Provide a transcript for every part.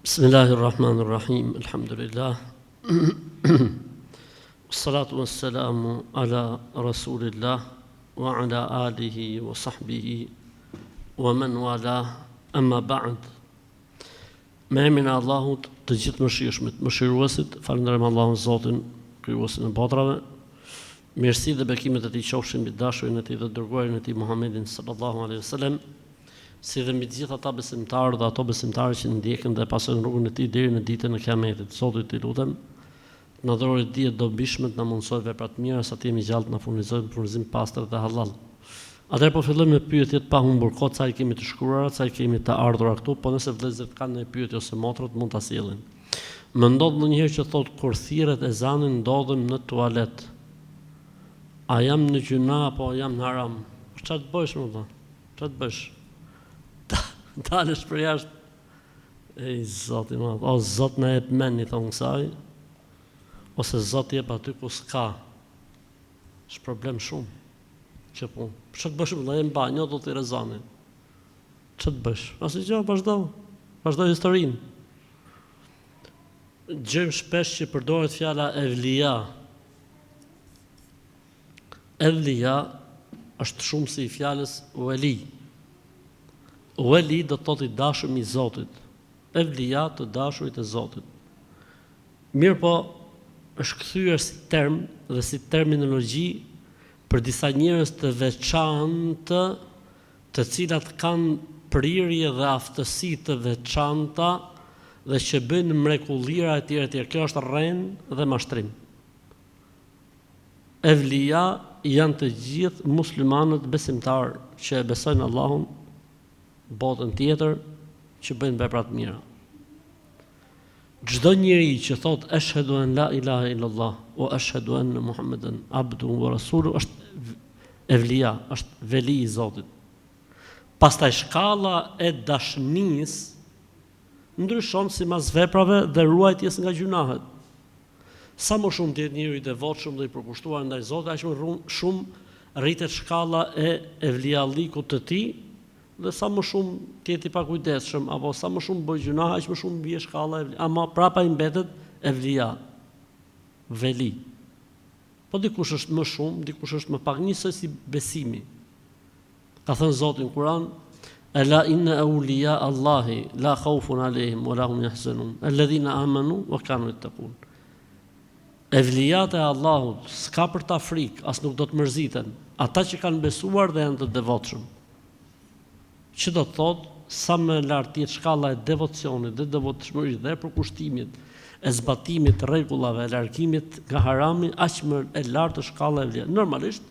Bismillahirrahmanirrahim, alhamdulillah. Salatu wassalamu ala rasulillah wa ala alihi wa sahbihi wa man wala, amma ba'd. Me emrin e Allahut, të gjithë mëshiruesit, falenderojmë Allahun Zotin, krijuesin e botrave. Mirësi dhe bekimet e tij qofshin mbi dashurin e tij dhe dërguarin e tij Muhammedin sallallahu alaihi wasallam, si dhe mbi të gjithë ata besimtarë dhe ato besimtarë që ndjekin dhe pasojnë rrugën e tij deri në ditën e Kiametit. Zotit të lutem, na dhuroj dijet dobishme, na mundsoj vepra të mira, sa të jemi gjallë, na furnizojë furnizim pastër dhe halal. Atëherë po fillojmë me pyetjet pa humbur kohë, sa i kemi të shkruara, sa i kemi të ardhura këtu, po nëse vëllezërit kanë ndonjë pyetje ose motrat mund ta sjellin. Më ndodh ndonjëherë që thotë kur thirret ezanin ndodhem në tualet. A jam në gjuna apo jam në haram? Çfarë të bësh më valla? Çfarë të bësh? Dalësh për jashtë. Ej Zoti i madh, o Zot na jep mend i thon kësaj. Ose Zoti jep aty ku s'ka. Është problem shumë. Që po. Çfarë të bësh vëlla, në banjë do të rezani. Çfarë të bësh? Asgjë, vazhdo historinë. Gjejmë shpesh që përdoret fjala evlia. Evlia është shumë si i fjalës wali. Wali do të thotë i dashur i Zotit. Evlia të dashurit e Zotit. Mirë po, është kthyer si term dhe si terminologji për disa njerëz të veçantë, të cilat kanë prirje dhe aftësi të veçanta dhe që bëjnë mrekullira e tjera. Kjo është rrenë dhe mashtrim. Evlia janë të gjithë muslimanët besimtarë që e besojnë Allahun, botën tjetër, që bëjnë vepra të mira. Çdo njeri që thot ashhadu an la ilaha illallah wa ashhadu anna Muhammeden abduhu wa rasuluhu është evlia, është veli i Zotit. Pastaj shkalla e dashnisë ndryshon sipas veprave dhe ruajtjes nga gjunahet. Sa më shumë të jetë njeriu i devotshëm dhe i përkushtuar ndaj Zotit, aq më shumë rritet shkalla e evliallikut të tij, dhe sa më shumë të jetë i pakujdesshëm apo sa më shumë bëj gjuna, aq më shumë bie shkalla e ama prapa i mbetet evlia, veli. Po dikush është më shumë, dikush është më pak, njësoj si besimi. Ka thënë Zoti në Kur'an: "Ela inna awliya Allahi la khawfun alehim wa la hum yahzanun, alladhina amanu wa kanu yattaqun." Evlijat e Allahut s'ka për ta frikë, as nuk do të mërziten, ata që kanë besuar dhe janë të devotshëm. Që do të thotë, sa më lart jetë shkalla e devocionit dhe devotshmërisë dhe përkushtimit, e zbatimit të rregullave, e largimit nga harami, aq më e lartë shkalla e vlerë. Normalisht,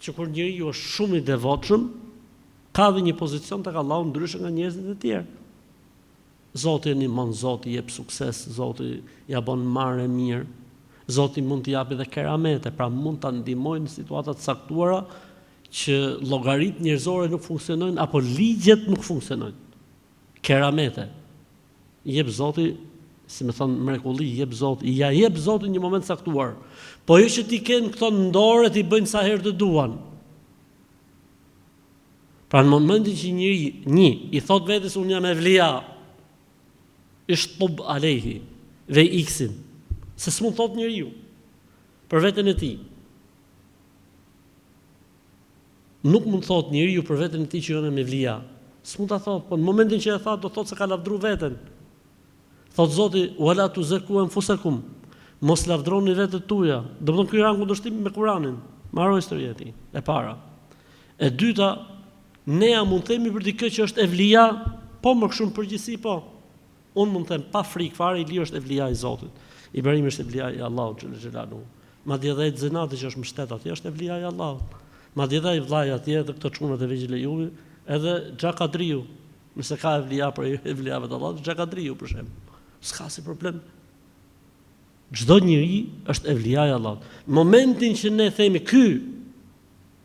që kur njeriu është shumë i devotshëm, ka dhe një pozicion tek Allahu ndryshe nga njerëzit e tjerë. Zoti e ndihmon, Zoti jep sukses, Zoti ja bën marrë mirë, Zoti mund t'i japë edhe keramete, pra mund ta ndihmojë në situata të caktuara që llogaritë njerëzore nuk funksionojnë apo ligjet nuk funksionojnë. Keramete. Jep Zoti, si më thon mrekulli, jep Zoti, ja jep Zoti në një moment caktuar. Po jo që ti ken këto në dorë ti bëjnë sa herë të duan. Pra në momentin që njëri i thot vetes unë jam evlia, ishtub alehi dhe iksin, se s'mund thot njeriu për veten e tij. Nuk mund thot njeriu për veten e tij që jam evlia. S'mund ta thot, po në momentin që e tha do thot se ka lavdruar veten. Thot Zoti: "Wala tuzaku anfusakum", mos lavdroni vetët tuaja. Do të thonë ky ran kundërshtim me Kur'anin. Mbaroj historia e tij. E para. E dyta, ne mund themi për dikë që është evlia, po më shumë përgjithësi po. Unë mund të them pa frikë fare, Ili është evlia i Zotit. Ibrahim është evlia i Allahut xhelalu. Madje edhe Zenati që është mbështet atje është evlia i Allahut. Madje edhe i vllai atje dhe këto çunat e vegjël e Juvi, edhe Xhakadriu, nëse ka evlia për evliave të Allahut, Xhakadriu për shemb. S'ka si problem. Çdo njeri është evlia i Allahut. Në momentin që ne themi ky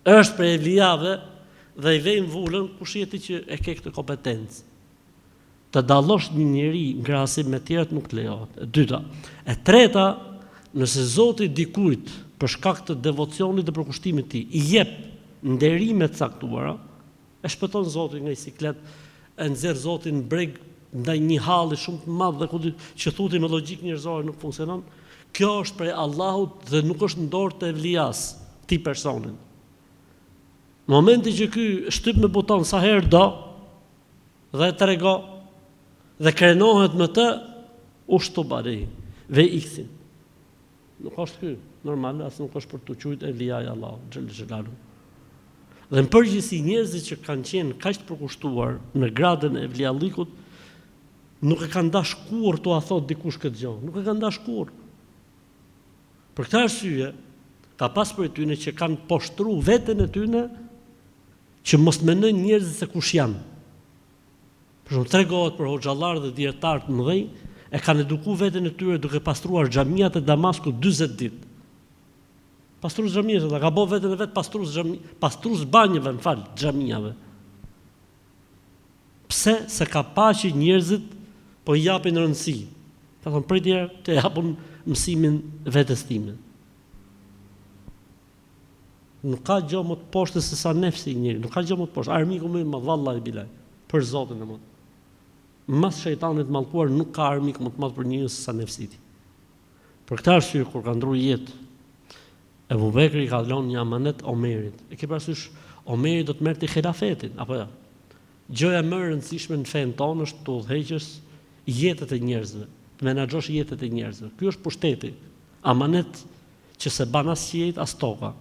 është për evliave dhe i vejmë vulën, kush jeti që e ke këtë kompetencë? Të dallosh një njeri në krahasim me tjerët nuk lejohet. E dyta. E treta, nëse Zoti dikujt për shkak të devocionit dhe përkushtimit të tij i jep nderime të caktuara, e shpëton Zoti nga i siklet, e nxjerr Zoti në breg ndaj një halli shumë të madh dhe që thuti me logjik njerëzore nuk funksionon, kjo është prej Allahut dhe nuk është në dorë të evlias, ti personin. Në momenti që ky shtyp me buton sa herë do dhe trego dhe krenohet me të, ushtu bari ve iksin. Nuk është ky, normal, as nuk është për të quajtur evlia i Allahut xhel xhelalu. Dhe në përgjithësi njerëzit që kanë qenë kaq të përkushtuar në gradën e evliallikut nuk e kanë dash kurrë tu a thot dikush këtë gjë, nuk e kanë dash kurrë. Për këtë arsye, ka pas për tyne që kanë poshtru veten e tyne që mos mendojnë njerëzit se kush janë. Për shumë tregohet për hoxhallar dhe dietar të mëdhenj, e kanë edukuar veten e tyre duke pastruar xhamiat e Damaskut 40 ditë. Pastrues xhamiat, ata ka bë veten e vet pastrues banjeve, xhamiave. Pse? Se ka paqë njerëzit po i japin rëndësi. Ka thonë prej tjerë të japun mësimin vetes time. Nuk ka gjë më të poshtë se sa nefsi i njëri, nuk ka gjë më të poshtë. Armiku më i madh vallahi bilaj, për Zotin e madh. Mas shejtanit mallkuar nuk ka armik më të madh për njeriu se sa nefsi i tij. Për këtë arsye kur ka ndruar jetë, Ebu Bekri ka lënë një amanet Omerit. E ke parasysh Omeri do të merrte xhilafetin apo jo? Gjëja më e rëndësishme në fen tonë është të udhëheqësh jetët e njerëzve, të menaxhosh jetët e njerëzve. Ky është pushteti, amanet që se ban as qiejt as toka.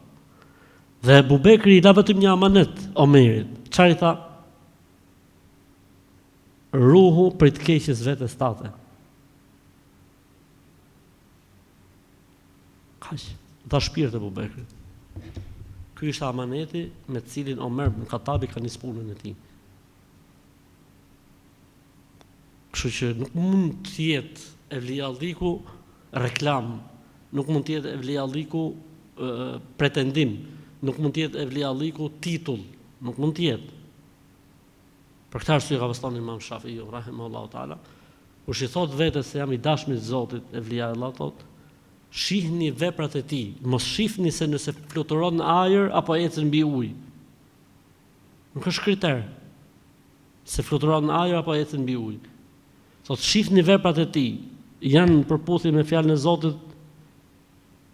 Dhe Ebu Bekri i dha vetëm një amanet Omerit. Çfarë i tha? Ruhu për të keqes vetes tate. Kaq, dha shpirt Ebu Bekri. Ky ishte amaneti me të cilin Omer ibn Khattabi ka nis punën e tij. Kështu që nuk mund të jetë evlialliku reklam, nuk mund të jetë evlialliku pretendim, nuk mund të jetë evlialliku titull, nuk mund të jetë. Për këtë arsye ka thënë Imam Shafiu rahimahullahu taala, kush i thot vetes se jam i dashur të Zotit, evlia Allah thot, shihni veprat e tij, mos shihni se nëse fluturon në ajër apo ecën mbi ujë. Nuk është kriter se fluturon në ajër apo ecën mbi ujë. Thot shihni veprat e tij, janë në përputhje me fjalën e Zotit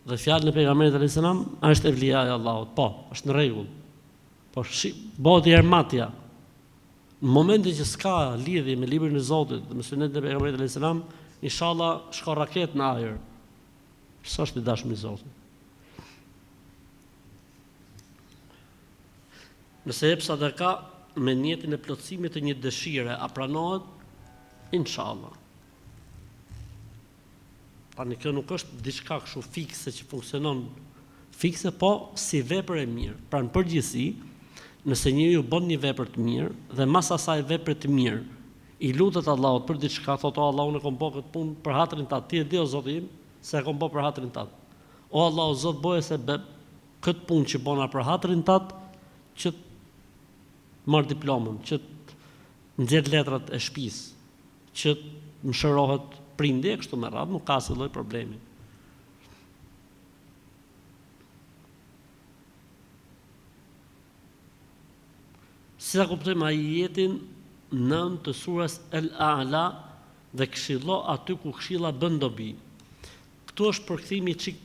dhe fjalën e pejgamberit alayhis salam, është evlia e Allahut. Po, është në rregull. Po bëhet ermatja. Në momentin që s'ka lidhje me librin e Zotit dhe me sunetin e pejgamberit alayhis salam, inshallah shko raket në ajër. Sa është i dashur me Zotin. Nëse jep sadaka me niyetin e plotësimit të një dëshire, a pranohet? Inshallah. Tani kjo nuk është diçka kështu fikse që funksionon fikse, po si vepër e mirë. Pra në përgjithësi, nëse njeriu bën një vepër të mirë dhe mas asaj vepre të mirë, i lutet Allahut për diçka, thotë o Allah, unë kam bërë këtë punë për hatrin tat. Ti e di o Zoti im se e kam bërë për hatrin tat. O Allah, o Zot, bëje se këtë punë që bëna për hatrin tat, që marr diplomën, që nxjerr letrat e shtëpisë, që më shërohet prindi e kështu me radhë, nuk ka asnjë lloj problemi. Si ta kuptojmë ajetin 9 të surës El-A'la dhe këshillo aty ku këshilla bën dobi. Këtu është përkthimi çik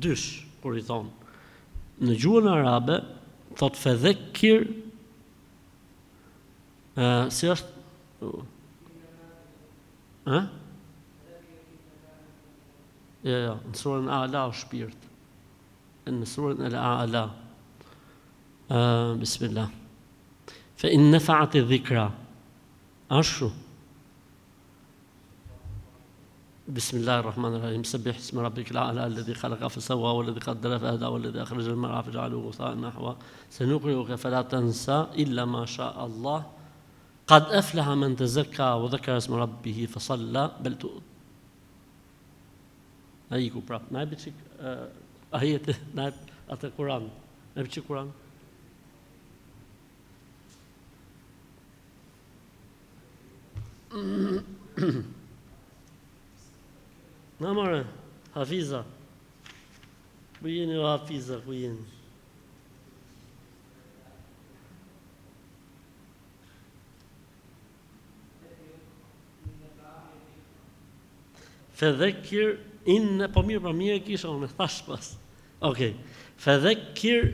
dysh, kur i thon. Në gjuhën arabe thot fedhekir, si është Jo, në surën A'la është shpirt. Në surën Al-A'la. Bismillah. Fa in nafa'at adh-dhikra. Ashtu. Bismillahir-Rahmanir-Rahim. Sabbih isma rabbikal a'la alladhi khalaqa fasawwa walladhi qaddara fahada walladhi akhraja al-mar'a faj'alahu ghusa'an nahwa. Sanuqri'uka fala tansa illa ma sha'a Allah. قد أفلح من تزكى وذكر اسم ربه فصلى بل تؤ أيكو براب نايب تشيك آية نايب أتى القرآن نايب تشيك القرآن نعم حفيظة وين حفيظة وين Fedhekir in po mirë e kisha unë thash pas. Okej. Fedhekir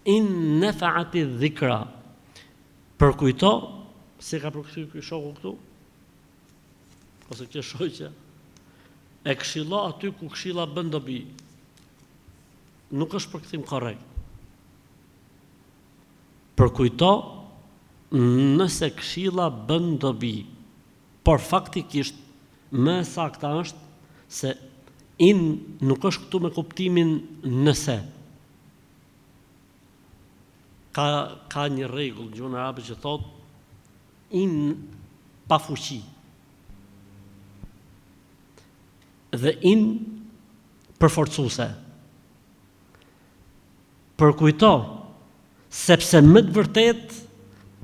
in nafa'ati dhikra. Përkujto, si ka përkthyer ky shoku këtu? Ose kjo shoqja e këshilla aty ku këshilla bën dobi. Nuk është përkthim korrekt. Përkujto nëse këshilla bën dobi. Por faktikisht më saktë është se in nuk është këtu me kuptimin nëse. Ka një rregull në gjuhën arabe që thot in pa fuqi. Dhe in përforcuese. Përkujto, sepse më të vërtet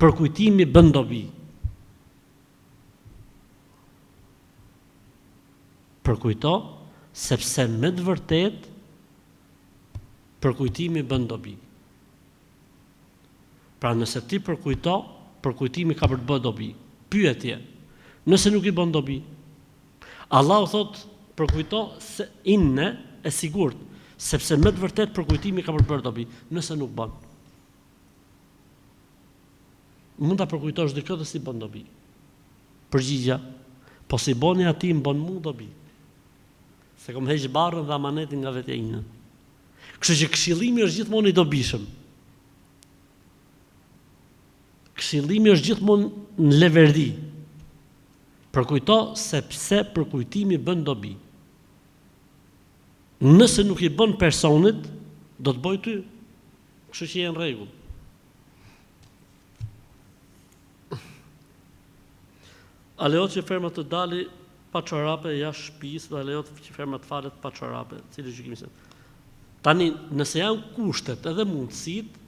përkujtimi bën dobi. Përkujto, sepse më të vërtet përkujtimi bën dobi. Pra nëse ti përkujto, përkujtimi ka për të bërë dobi. Pyetje, nëse nuk i bën dobi. Allahu thot, përkujto se inne e sigurt, sepse më të vërtet përkujtimi ka për të bërë dobi. Nëse nuk bën. Mund ta përkujtosh dikë dhe si bën dobi. Përgjigja, po si boni ati më bën mu dobi. Se kom heq barrën dhe amanetin nga vetja ime. Kështu që këshillimi është gjithmonë i dobishëm. Këshillimi është gjithmonë në leverdi. Përkujto sepse përkujtimi bën dobi. Nëse nuk i bën personit, do të bëj ty. Kështu që janë rregull. A lejohet që ferma të dali pa çorape jashtë shtëpisë dhe a lejohet që ferma të falet pa çorape? Cili gjykimi se? Tani, nëse janë kushtet edhe mundësitë,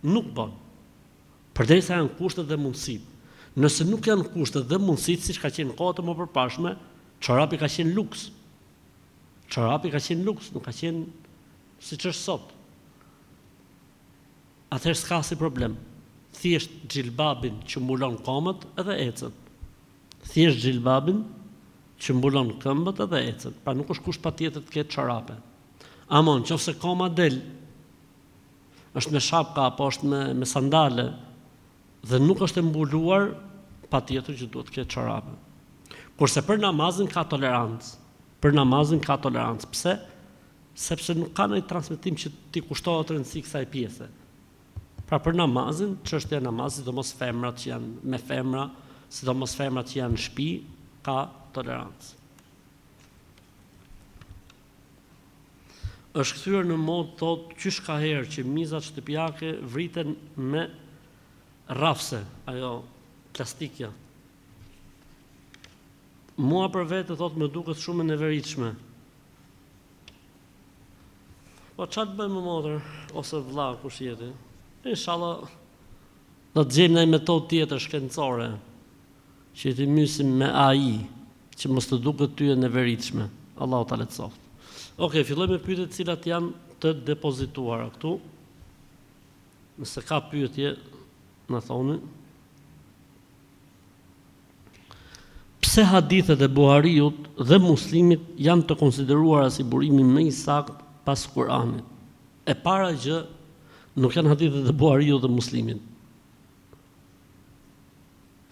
nuk bën. Përderisa janë kushtet dhe mundësitë. Nëse nuk janë kushtet dhe mundësitë, siç ka qenë kohët e më përpashme, çorapi ka qenë luks. Çorapi ka qenë luks, nuk ka qenë siç është sot. Atëherë s'ka si problem. Thjesht xhilbabin që mbulon këmbët edhe ecën. Thjesht xhilbabin që mbulon këmbët edhe ecën. Pra nuk është kusht patjetër të ketë çorape. Amon, nëse koma del, është me shapka apo është me sandale dhe nuk është e mbuluar, patjetër që duhet të ketë çorape. Kurse për namazin ka tolerancë. Për namazin ka tolerancë. Pse? Sepse nuk ka ndonjë transmetim që ti kushtohet rëndësi kësaj pjese. Pra për namazin, çështja e namazit, sidomos femrat që janë me femra, sidomos femrat që janë në shtëpi, ka tolerancë. Është kthyer në mod thot qysh ka herë që mizat shtëpiake vriten me rrafse, ajo plastikja. Mua për vete thot më duket shumë e neveritshme. Po çfarë bëjmë motër ose vlla kush jeti? Inshallah do të gjejmë një metodë tjetër shkencore që ti mysim me AI, që mos të duket ty e neveritshme. Allahu ta lehtësoft. Okej, fillojmë me pyetjet të cilat janë të depozituara këtu. Nëse ka pyetje, na thoni. Pse hadithet e Buhariut dhe Muslimit janë të konsideruara si burimi më i saktë pas Kuranit? E para gjë, nuk janë hadithet e Buhariut dhe Muslimit.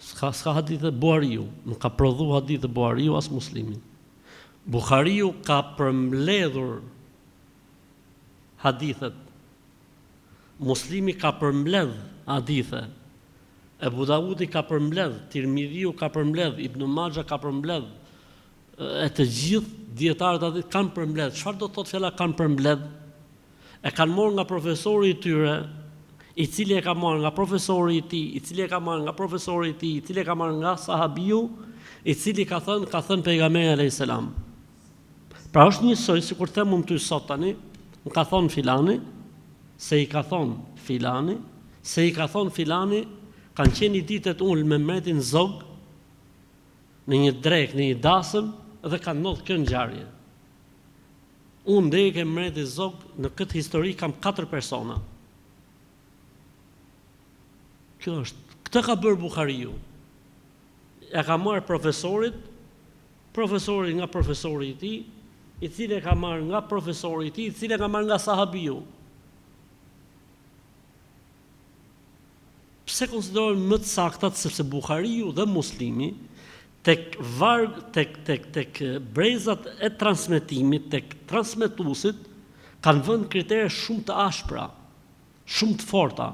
S'ka hadithet e Buhariut, nuk ka prodhu hadithet e Buhariut as Muslimit. Buhariu ka përmbledhur hadithet. Muslimi ka përmbledh hadithet. Ebu Davudi ka përmbledh, Tirmidhiu ka përmbledh, Ibn Maxha ka përmbledh, e të gjithë dietarët aty kanë përmbledh. Çfarë do të thotë fjala kanë përmbledh? E kanë marrë nga profesori i tyre, i cili e ka marrë nga profesori i tij, i cili e ka marrë nga profesori i tij, i cili e ka marrë nga sahabiu, i cili ka thënë pejgamberi alayhis salam. Pra është njësoj sikur them unë ty sot tani, më ka thonë filani, se i ka thonë filani, se i ka thonë filani, kanë qenë i ditët ullë me mretin zog, në një drek, në një dasëm, dhe kanë ndodhur kjo ngjarje. Unë dhe i ke mreti zog, në këtë histori kam 4 persona. Kjo është, këtë ka bërë Buhariu. Ja ka marrë profesorit profesori nga profesori i tij, i cili e ka marrë nga profesori i tij, i cili e ka marrë nga sahabiu. Pse konsiderohen më të saktat? Sepse Buhariu dhe Muslimi tek brezat e transmetimit, tek transmetuesit, kanë vënë kritere shumë të ashpra, shumë të forta.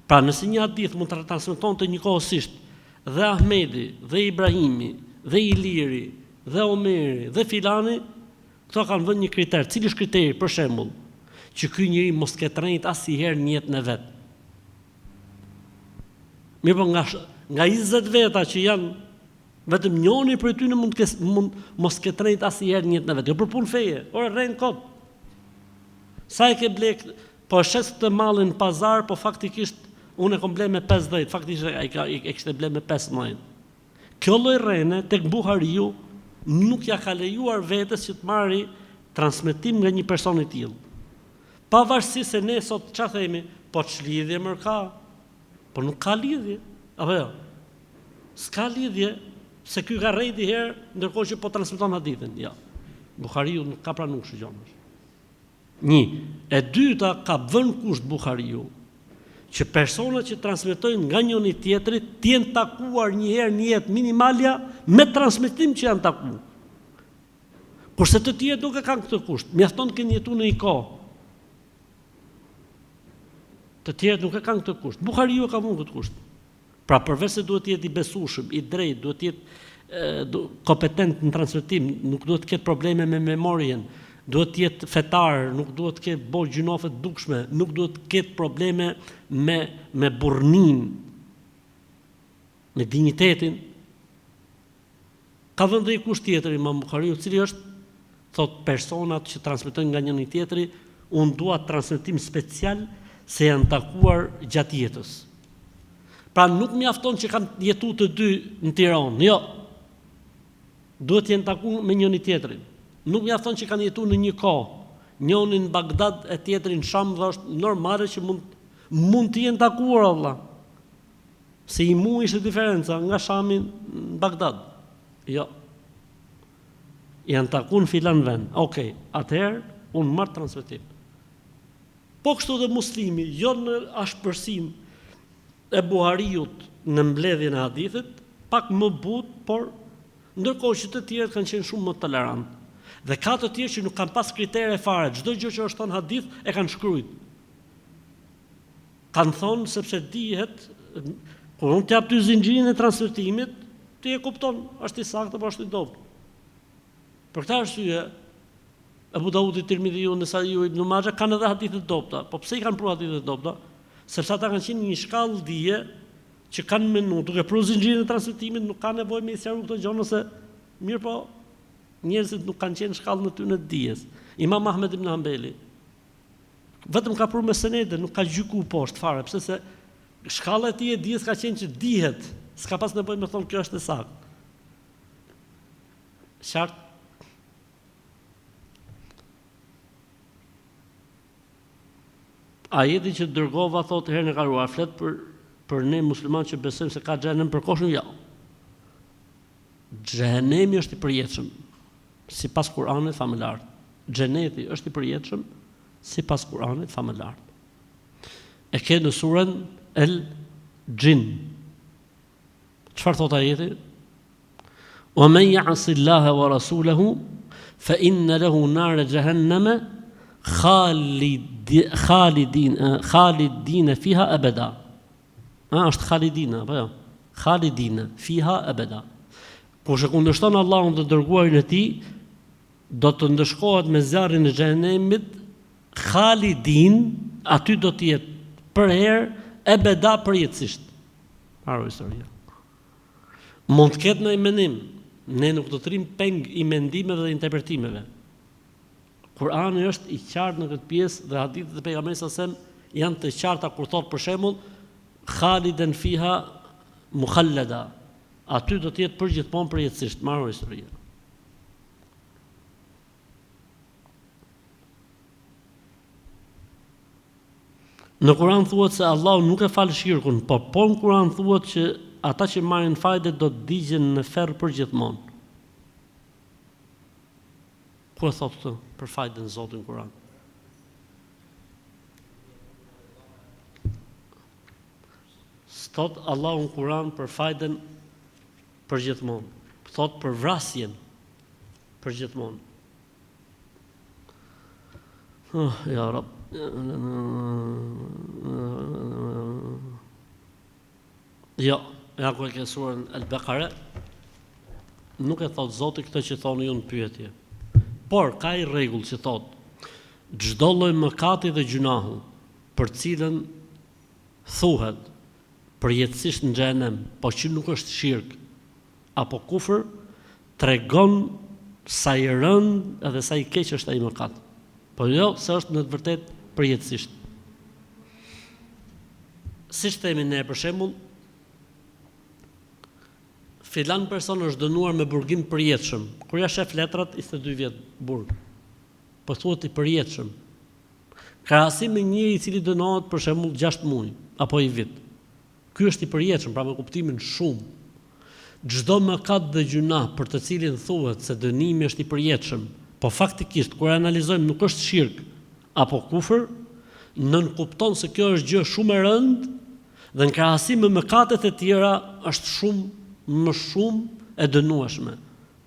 Pra nëse një hadith mund të transmetonte njëkohësisht dhe Ahmedi, dhe Ibrahimi, dhe Iliri, dhe Omeri, dhe filani, këto kanë vënë një kriter. Cili është kriteri, për shembull, që ky njeri mos ketë rënë asnjëherë në jetën e vet. Mirë, po nga 20 veta që janë, vetëm njëri prej tyre mund mos ketë rënë asnjëherë në jetën e vet. Jo për punë feje, ora rën kot. Sa e ke blek, po shes të mallin pazar, po faktikisht unë e kam ble me 50, faktikisht ai e kishte ble me 15. Kjo lloj rrene tek Buhariu nuk ja ka lejuar vetes që të marrë transmetim nga një person i tillë. Pavarësisht se ne sot çfarë themi, po ç'lidhje më ka? Po nuk ka lidhje, apo jo? S'ka lidhje, se ky ka rrejti herë, ndërkohë që po transmeton hadithin. Ja. Buhariu nuk ka pranuar kështu gjë. Një, e dyta, ka vënë kusht Buhariu që personat që transmetojnë nga njëri tjetri të jenë takuar një herë në jetë minimalja me transmetim që janë takuar. Kurse të tjerë nuk e kanë këtë kusht, mjafton të kenë jetuar në një kohë. Të tjerë nuk e kanë këtë kusht. Buhariu ka vënë këtë kusht. Pra përveç se duhet të jetë i besueshëm, i drejtë, duhet të jetë kompetent në transmetim, nuk duhet të ketë probleme me memorien, duhet të jetë fetar, nuk duhet të ketë bojë gjunofe të dukshme, nuk duhet të ketë probleme me burrnin, me dinjitetin. Ka vënë dhe i kusht tjetër Imam Buhariu, cili është, thot, personat që transmetojnë nga njëri tjetri, unë dua transmetim special se janë takuar gjatë jetës. Pra nuk mjafton që kanë jetuar të dy në Tiranë, jo. Duhet të jenë takuar me njëri tjetrin. Nuk mjafton që kanë jetuar në një kohë, njëri në Bagdad e tjetri në Sham, dhe është normale që mund të jenë takuar valla. Se i muaj ishte diferenca nga Shami në Bagdad. Jo. Janë takuar në filan vend. Okej, atëherë unë marr transmetim. Po kështu dhe Muslimi, jo në ashpërsim e Buhariut në mbledhjen e hadithit, pak më but, por ndërkohë që të tjerët kanë qenë shumë më tolerant. Dhe ka të tjerë që nuk kanë pas kritere fare, çdo gjë që është thënë hadith e kanë shkruajt. Kanë thonë sepse dihet, kur unë t'jap ty zinxhirin e transmetimit, ti e kupton, është i saktë apo është i dobët. Për këtë arsye, Abu Daudi, Tirmidhiu, Nesaiu, Ibn Majah kanë edhe hadithe të dobta. Po pse i kanë pru hadithe të dobta? Sepse ata kanë qenë një shkallë dije që kanë menu, duke pru zinxhirin e transmetimit, nuk kanë nevojë me sqaruar këto gjë, ose mirë po njerëzit nuk kanë qenë shkallën e tyre të dijes. Imam Ahmed ibn Hanbali vetëm ka pru me senede, nuk ka gjykuar poshtë fare, pse se shkalla e tij e dijes ka qenë që dihet, s'ka pas nevojë me thonë kjo është e saktë. Qartë. Ajeti që dërgova, thotë herën e kaluar, flet për ne muslimanë që besojmë se ka xhenem përkohshëm, jo. Xhenemi është i përjetshëm sipas Kuranit famëlar. Xheneti është i përjetshëm sipas Kuranit famëlar. E ke në surën El-Jin. Çfarë thotë ajeti? Wa man ya'si Allaha wa rasulahu fa inna lahu nar jahannama khalidin fiha abada. Është khalidina, apo jo? Khalidina fiha abada. Kush e kundërshton Allahun dhe dërguarin e tij, do të ndëshkohet me zjarrin e xhenemit, khalidin, aty do të jetë për herë ebeda përjetësisht. Haro historia. Mund të ketë në menim, ne nuk do të rrim peng i mendimeve dhe interpretimeve. Kurani është i qartë në këtë pjesë dhe hadithet e pejgamberit sa janë të qarta kur thot për shembull Khaliden fiha mukhallada. Aty do të jetë përgjithmonë përjetësisht, marrë historia. Në Kur'an thuhet se Allahu nuk e fal shirkun, por në Kur'an thuhet që ata që marrin fajde do të digjen në ferr përgjithmonë. Ku e thot këtë për fajtën Zotin Kur'an? Thot Allahu në Kur'an për fajtën përgjithmonë. Thot për vrasjen përgjithmonë. Ja Rab. Jo, ja ku e ke surën Al-Baqara, nuk e thot Zoti këtë që thoni ju në pyetje. Por ka i rregull që thot çdo lloj mëkati dhe gjunahu për cilën thuhet përjetësisht në xhenem, po që nuk është shirk apo kufër, tregon sa i rënd edhe sa i keq është ai mëkat. Po jo, se është në të vërtet përjetësisht. Siç themi ne për shembull, filan person është dënuar me burgim përjetshëm. Kur ja shef letrat 22 vjet burg. Po thuhet i përjetshëm. Krahasim me njëri i cili dënohet për shembull 6 muaj apo i vit. Ky është i përjetshëm, pra me kuptimin shumë. Çdo mëkat dhe gjuna për të cilin thuhet se dënimi është i përjetshëm, po faktikisht kur analizojmë nuk është shirk apo kufër, nën kupton se kjo është gjë shumë e rëndë dhe në krahasim me mëkatet e tjera është shumë më shumë e dënueshme,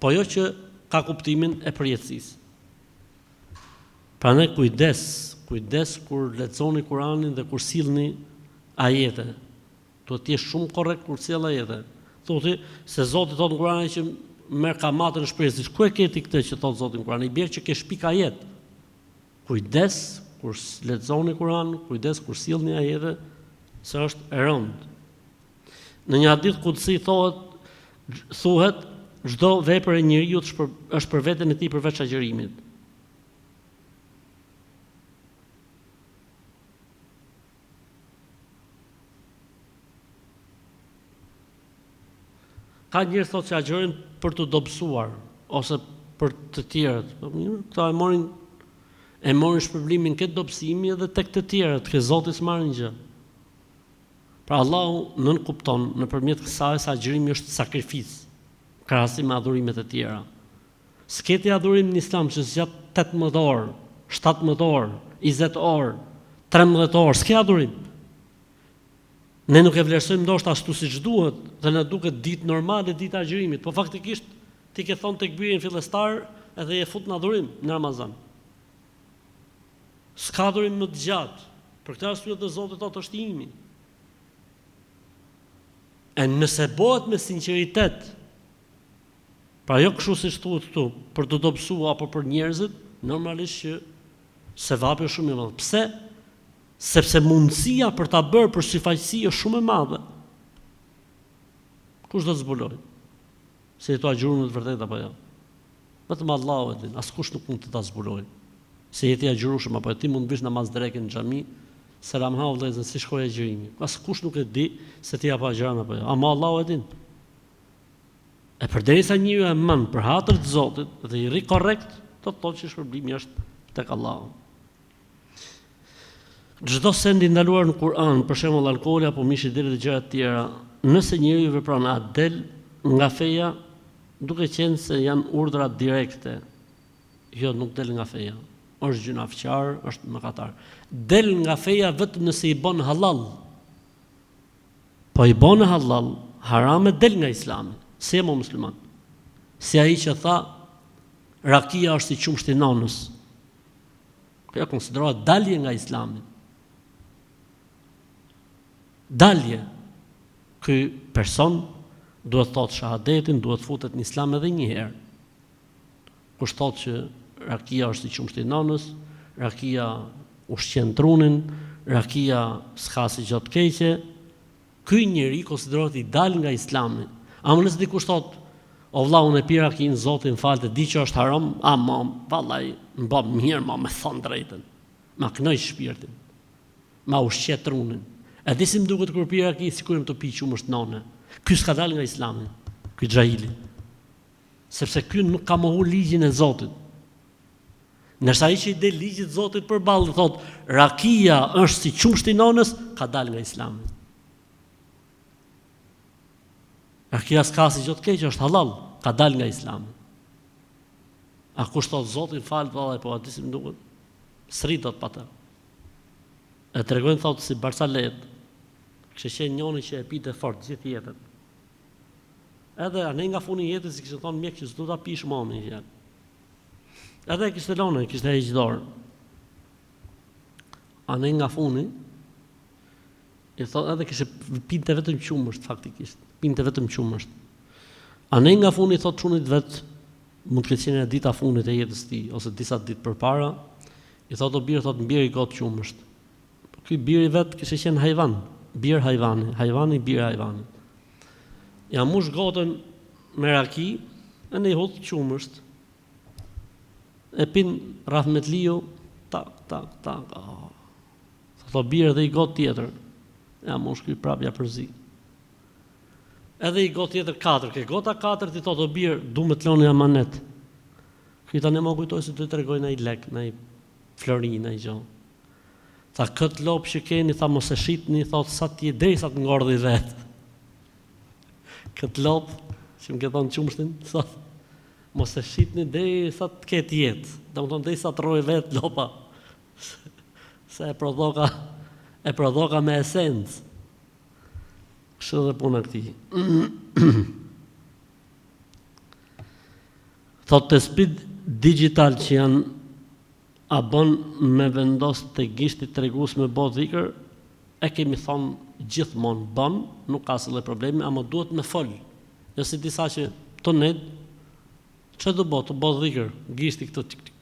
po jo që ka kuptimin e përjetësisë. Prandaj kujdes kur lexoni Kur'anin dhe kur sillni ajete. Duhet të jesh shumë korrekt kur sjell ajete. Thotë se Zoti thot në Kur'an që merr kamatën e shpresës. Ku e ke ti këtë që thot Zoti në Kur'an? I bie që ke shpik ajet. Kujdes kur lexoni Kur'an, kujdes kur sillni ajete, se është e rëndë. Në një hadith kutsi thuhet çdo vepër e njeriu është për veten e tij përveç agjërimit. Ka njerëz thotë që agjërojnë për të dobësuar ose për të tjerët. Këta e morin shpërblimin këtë dobësimi edhe tek të tjerët, që Zoti s'marrin gjë. Pra Allahu nën kupton nëpërmjet kësaj se agjërimi është sakrificë, krahasim me adhurimet e tjera. S'keti adhurim në Islam që zgjat 18 orë, 17 orë, 20 orë, 13 orë, s'ke adhurim. Ne nuk e vlerësojmë ndoshta ashtu siç duhet, dhe na duket ditë normale, ditë agjërimit, po faktikisht ti ke thonë tekbirin fillestar edhe je fut në adhurim në Ramazan. S'ka adhurim më të gjatë. Për këtë arsye të Zotit thotë është i imi. E nëse bëhet me sinqeritet, pra jo kështu siç thuhet këtu, për të dobësuar apo për njerëzit, normalisht që sevapi është shumë i madh. Pse? Sepse mundësia për ta bërë për syfaqësi është shumë e madhe. Kush do të zbuloj? Se jeto agjëruar në të vërtetë apo jo? Vetëm Allahu e din, askush nuk mund të ta zbulojë. Se jeti agjërueshëm apo ti mund të bësh namaz dreke në xhami, selam ha vëllezër, si shkoi agjërimi. Askush nuk e di se ti apo agjëron apo jo. Ama Allahu e din. E përderisa njeriu e mend për hatër të Zotit dhe i rri korrekt, do të thotë që shpërblimi është tek Allahu. Çdo send i ndaluar në Kur'an, për shembull alkooli apo mishi i deri dhe gjëra të tjera, nëse njeriu vepron atë del nga feja, duke qenë se janë urdhra direkte. Jo, nuk del nga feja. Është gjunafçar, është mëkatar. Del nga feja vetëm nëse i bën halal. Po i bën halal, haram e del nga Islami. Si e mo musliman? Si ai që tha rakia është si qumshti i nonës. Kjo konsiderohet dalje nga Islami. Dalje. Ky person duhet thotë shahadetin, duhet futet në Islam edhe një herë. Kush thotë që rakia është si qumshti i nonës, rakia ushqen trunin, rakia s'ka si gjë të keqe, ky njeri konsiderohet i dal nga Islami. Ama nëse dikush thotë, o vlla, unë e pi rakin, Zoti më falte, di që është haram, ama vallai, më bë mirë, me thon drejtën. Ma kënoj shpirtin. Ma ushqet trunin. E di si më duket kur pi rakin, sikur më të pi qumësht none. Ky s'ka dal nga Islami, ky xhaili. Sepse ky nuk ka mohu ligjin e Zotit. Nërsa ai që i del ligjit të Zotit përballë thotë, rakia është si qumshti i nonës, ka dal nga Islami. Rakia s'ka si gjë të keqe, është halal, ka dal nga Islami. A kushtot Zotin falë vallaj, po aty si më duket, s'rritot pa të. E tregojnë thotë si Barsalet, kishte qenë njëri që e pite fort gjithë jetën. Edhe anë nga funi jetës si kishte thonë mjek që s'do ta pish mami që. Edhe kishte lënë, kishte heqë dorë. Anë nga funi i thotë edhe kishte pinte vetëm qumësht faktikisht, pinte vetëm qumësht. Anë nga funi thotë çunit vet, mund të ketë qenë dita fundit e jetës së tij ose disa ditë përpara, i thotë o birë, thotë mbiri got qumësht. Ky biri vet kishte qenë hajvan, bir hajvani bir hajvani. Ja mush gotën me raki, e ne i hodh qumësht. E pin Rahmetliu, tak. Oh. Thotë birë dhe i got tjetër. Ja mush ky prap ja përzi. Edhe i got tjetër 4, ke gota 4 ti thotë o birë, du me të loni amanet. Ky tani më kujtoj se do të tregoj në i lek, në i flori, në i gjë. Tha këtë lop që keni, tha mos e shitni, thotë sa ti derisa të ngordhi vetë. Këtë lop që më ke thonë qumshtin, thotë mos e shitni derisa të ketë jetë. Domethënë derisa të rrojë vetë lopa. Se e prodhoka me esencë. Kështu dhe puna këtij. Thotë të spid digital që janë a bën me vendos të gishtit tregues me bot dhikër, e kemi thonë gjithmonë bën, nuk ka asnjë problemi, ama duhet me fol. Jo si disa që tonet, ç'do të bot dhikër, gishti këtu tik.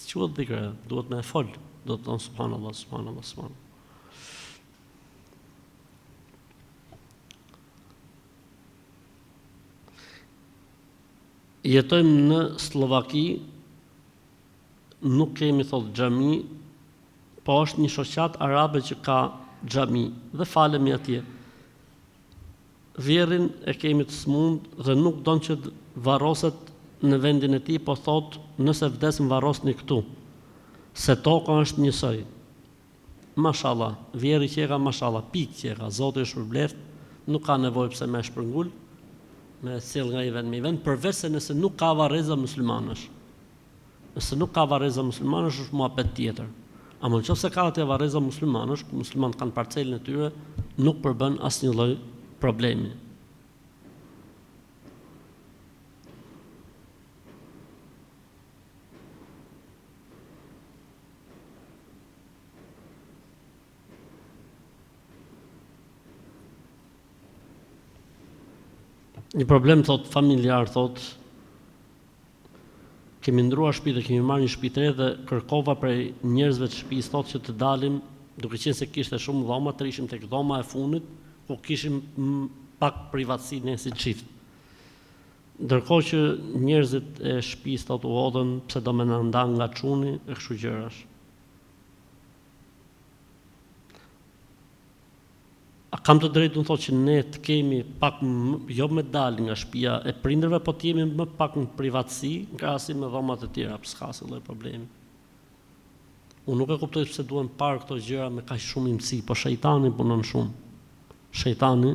Ç'u dhikër, duhet me fol, do të thonë subhanallahu. Jetojmë në Slovaki, nuk kemi thot xhami, po është një shoqat arabe që ka xhami dhe falemi atje. Vjerrin e kemi të smund dhe nuk don që varroset në vendin e tij, po thot nëse vdesim varrosni këtu, se toka është njësoj. Mashallah, vjerri që ka mashallah, pikë që ka, Zoti është shpërbleft, nuk ka nevojë pse më shpërngul, me sjell nga i vend, përveç se nëse nuk ka varreza muslimanësh. Nëse nuk ka varreza muslimanësh është muhabet tjetër. Ama nëse ka atë varreza muslimanësh, ku muslimanët kanë parcelën e tyre, nuk përbën asnjë lloj problemi. Një problem thot familjar, thot kemi ndruar shtëpi dhe kemi marrë një shtëpi të re dhe kërkova prej njerëzve të shtëpisë thot që të dalim, duke qenë se kishte shumë dhoma, të ishim tek dhoma e fundit, ku kishim pak privatësi ne si çift. Ndërkohë që njerëzit e shtëpisë thot u hodhën pse do më na ndan nga çuni e kështu gjërash. Kam të drejtë të thotë që ne të kemi pak jo me dalë nga shtëpia e prindërve, po të jemi më pak në privatësi, në krahasim me dhomat e tjera, s'ka asnjë lloj problemi. Unë nuk e kuptoj pse duhen parë këto gjëra me kaq shumë imësi, po shejtani punon shumë. Shejtani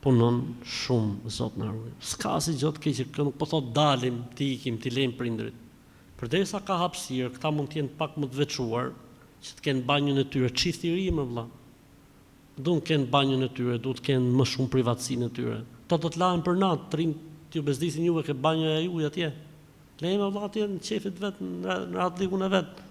punon shumë, Zot na ruaj. S'ka asnjë gjë të keqe, nuk po thotë dalim, të ikim, të lejmë prindërit. Përderisa ka hapësirë, këta mund të jenë pak më të veçuar, që të kenë banjën e tyre, çifti i ri më vëlla. Duhet të kenë banjën e tyre, duhet të kenë më shumë privatësinë e tyre. Ato do të lahen për natë, të rinë t'ju bezdisin juve ke banja e juaj atje. Lejmë vëlla atje në qefit vet, në atë ligun e vet.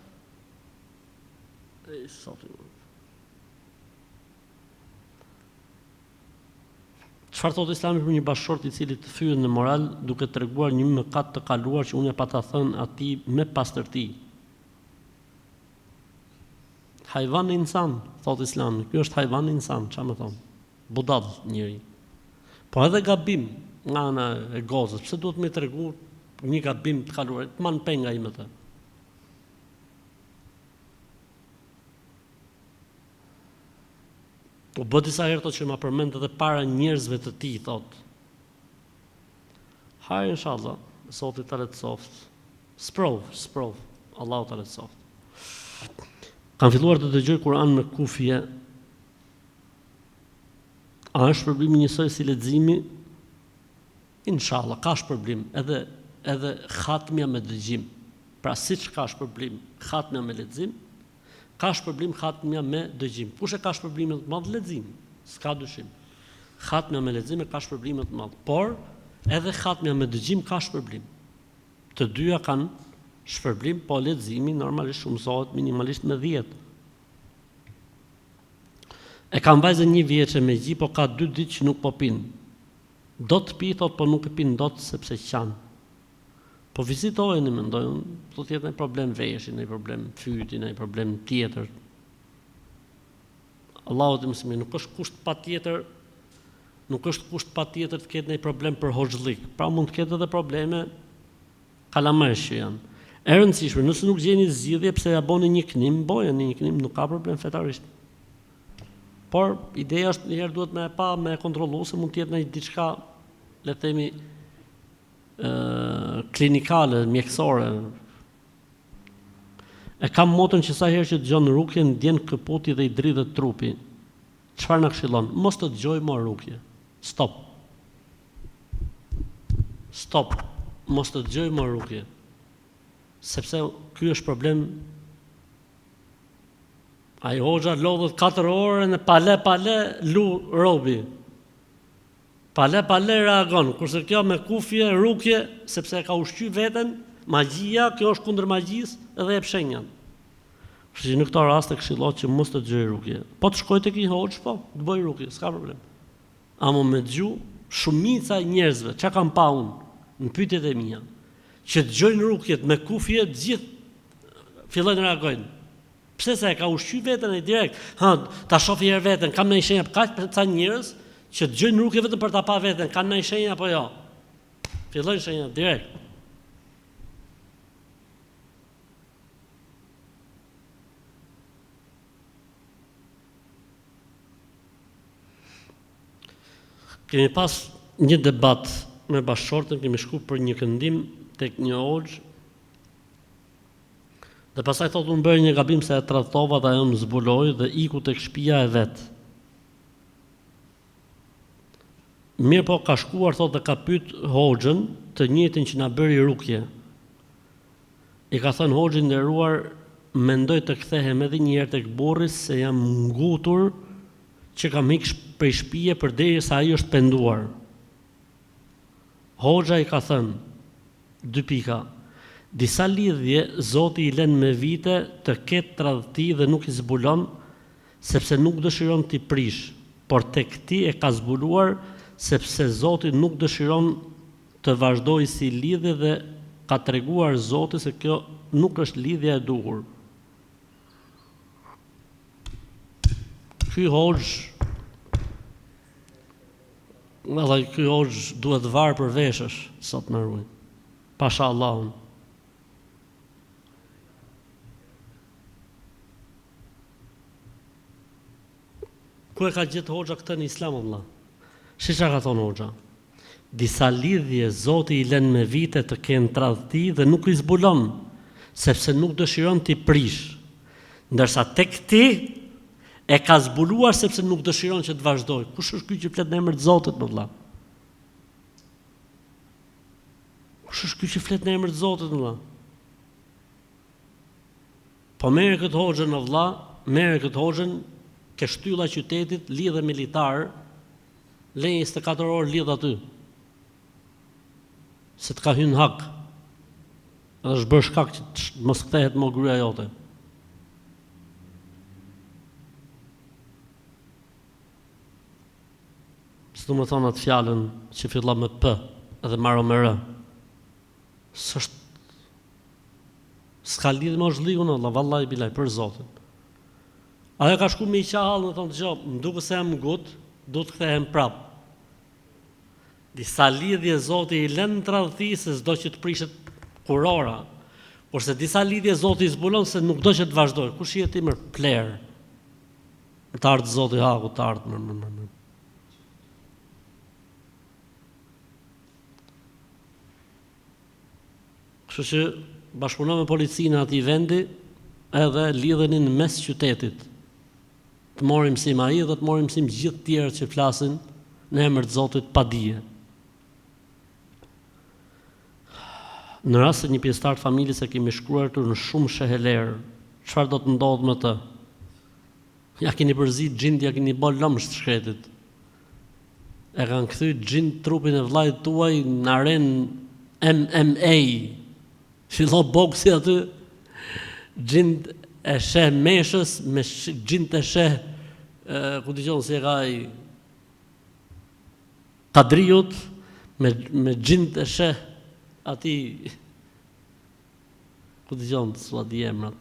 Çfarë thotë Islami për një bashkëshort i cili të thyet në moral duke treguar një mëkat të kaluar që unë e pata thënë atij me pastërti? Hajvan insan, thot Islami, ky është hajvan insan, çfarë më thon? Budall njëri. Po edhe gabim nga ana e gozës, pse duhet më tregu një gabim të kaluar, të man penga i më të. U bë disa herë që ma përmend edhe para njerëzve të tij, thot. Hajë inshallah, Zoti ta lehtësoft. Sprov, Allahu ta lehtësoft. Kam filluar të dëgjoj Kur'an me kufje. A është problemi njësoj si leximi? Inshallah, ka shpërblim. Edhe edhe khatmja me dëgjim. Pra siç ka shpërblim khatmja me lexim, ka shpërblim khatmja me dëgjim. Kush e ka shpërblimin të madh? Lexim, s'ka dyshim. Khatmja me lexim e ka shpërblimin të madh, por edhe khatmja me dëgjim ka shpërblim. Të dyja kanë shpërblim, po leximi normalisht shumësohet minimalisht me 10. E kam vajzën 1 vjeçe me gji, po ka 2 ditë që nuk po pinë. Do të pi, thot, po nuk e pinë dot sepse qanë. Po vizitojnë, mendojnë, do të jetë një problem veshi, një problem fyti, një problem tjetër. Allahu të mësimi, nuk është kusht patjetër të ketë një problem për hoxhlik. Pra mund të ketë edhe probleme kalamajsh që janë. E rëndësishme, nëse nuk gjeni zgjidhje pse ja boni një knim, bojeni një knim, nuk ka problem fetarisht. Por ideja është njëherë duhet me e pa, me e kontrollu, se mund të jetë në diçka, le të themi, klinikale, mjekësore. E kam motën që sa herë që dëgjon rukje, ndjen këputi dhe i dridhet trupi. Çfarë na këshillon? Mos të dëgjoj më rukje. Stop. Mos të dëgjoj më rukje. Sepse ky është problem. Ai hoxha lodhet 4 orë në pale lu robi. Pale reagon, kurse kjo me kufje, rukje, sepse ka ushqy veten, magjia, kjo është kundër magjisë edhe jep shenjat. Kështu që në këto raste këshillohet që mos të dëgjoj rukje. Po të shkoj tek një hoxh, po, të bëj rukje, s'ka problem. Amo me dëgju, shumica e njerëzve, çka kam pa unë në pyetjet e mia, që dëgjojnë rukjet me kufje, të gjithë fillojnë reagojnë. Pse se e ka ushqy veten e direkt, ta shofi herë veten, kam ndonjë shenjë, ka ca njerëz që dëgjojnë rukje vetëm për ta pa veten, kanë ndonjë shenjë apo jo. Fillojnë shenjat direkt. Kemi pas një debat me bashkëshortën, kemi shku për një këndim tek një hoxh. Dhe pastaj thotë unë bëri një gabim se e tradhtova dhe ajo më zbuloi dhe iku tek shtëpia e vet. Mirë po ka shkuar, thotë, dhe ka pyet hoxhën të njëjtin që na bëri rukje. I ka thënë hoxhi nderuar, mendoj të kthehem edhe një herë tek burri se jam ngutur që kam ikë prej shtëpie përderisa ai është penduar. Hoxha i ka thënë 2 pika. Disa lidhje Zoti i lën me vite të ketë tradhti dhe nuk i zbulon sepse nuk dëshiron t'i prish, por tek ti e ka zbuluar sepse Zoti nuk dëshiron të vazhdoj si lidhje dhe ka treguar Zoti se kjo nuk është lidhja e duhur. Ky hoxh duhet varë për veshësh, sot në ruaj. Pasha Allahun. Ku e ka gjetë hoxha këtë në islam, Allah? Shisha ka thonë hoxha. Disa lidhje Zoti i lën me vite të kenë tradhti dhe nuk i zbulon, sepse nuk dëshiron t'i prish. Ndërsa tek ti e ka zbuluar sepse nuk dëshiron që të vazhdoj. Kush është ky që flet në emër të Zotit, më vëlla? Kush është ky që flet në emër të Zotit, më vëlla? Po merre këtë hoxhën, më vëlla, merre këtë hoxhën ke shtylla qytetit, lidhe militar, le 24 orë lidh aty. Se të ka hyrë hak. Edhe është bërë shkak që mos kthehet më gruaja jote. Së të më thonë atë fjallën që fillon me P edhe maro me R. S'ka lidhje me zhligun, Allah, vallahi bilaj, për Zotin. Ajo ka shku me i qahallë, në thonë të gjohë, më duke se jam gut, du të kthehem prap. Disa lidhje Zoti i lën tradhti se s'do që të prishet kurora, kurse disa lidhje Zoti i zbulon se nuk do që të vazhdoj. Kush je ti mër pler? Të ardhë Zoti haku, të ardhë mër. Kështu që bashkëpunon me policinë ati vendi edhe lidheni në mes qytetit. Të morim mësim ai dhe të morim mësim gjithë tjerë që flasin në emër të Zotit pa dije. Në rast se një pjesëtar të familjes e kemi shkruar në shumë sheheler, çfarë do të ndodhë me të? Ja keni përzit xhint, ja keni bë lëmsh të shkretit. E kanë kthy xhint trupin e vllajt tuaj në arenë MMA. Fillo boksi aty, xhint e sheh meshës me xhint e sheh ku dëgjon se ka ai Kadriut me xhint e sheh ati ku dëgjon s'ua di emrat.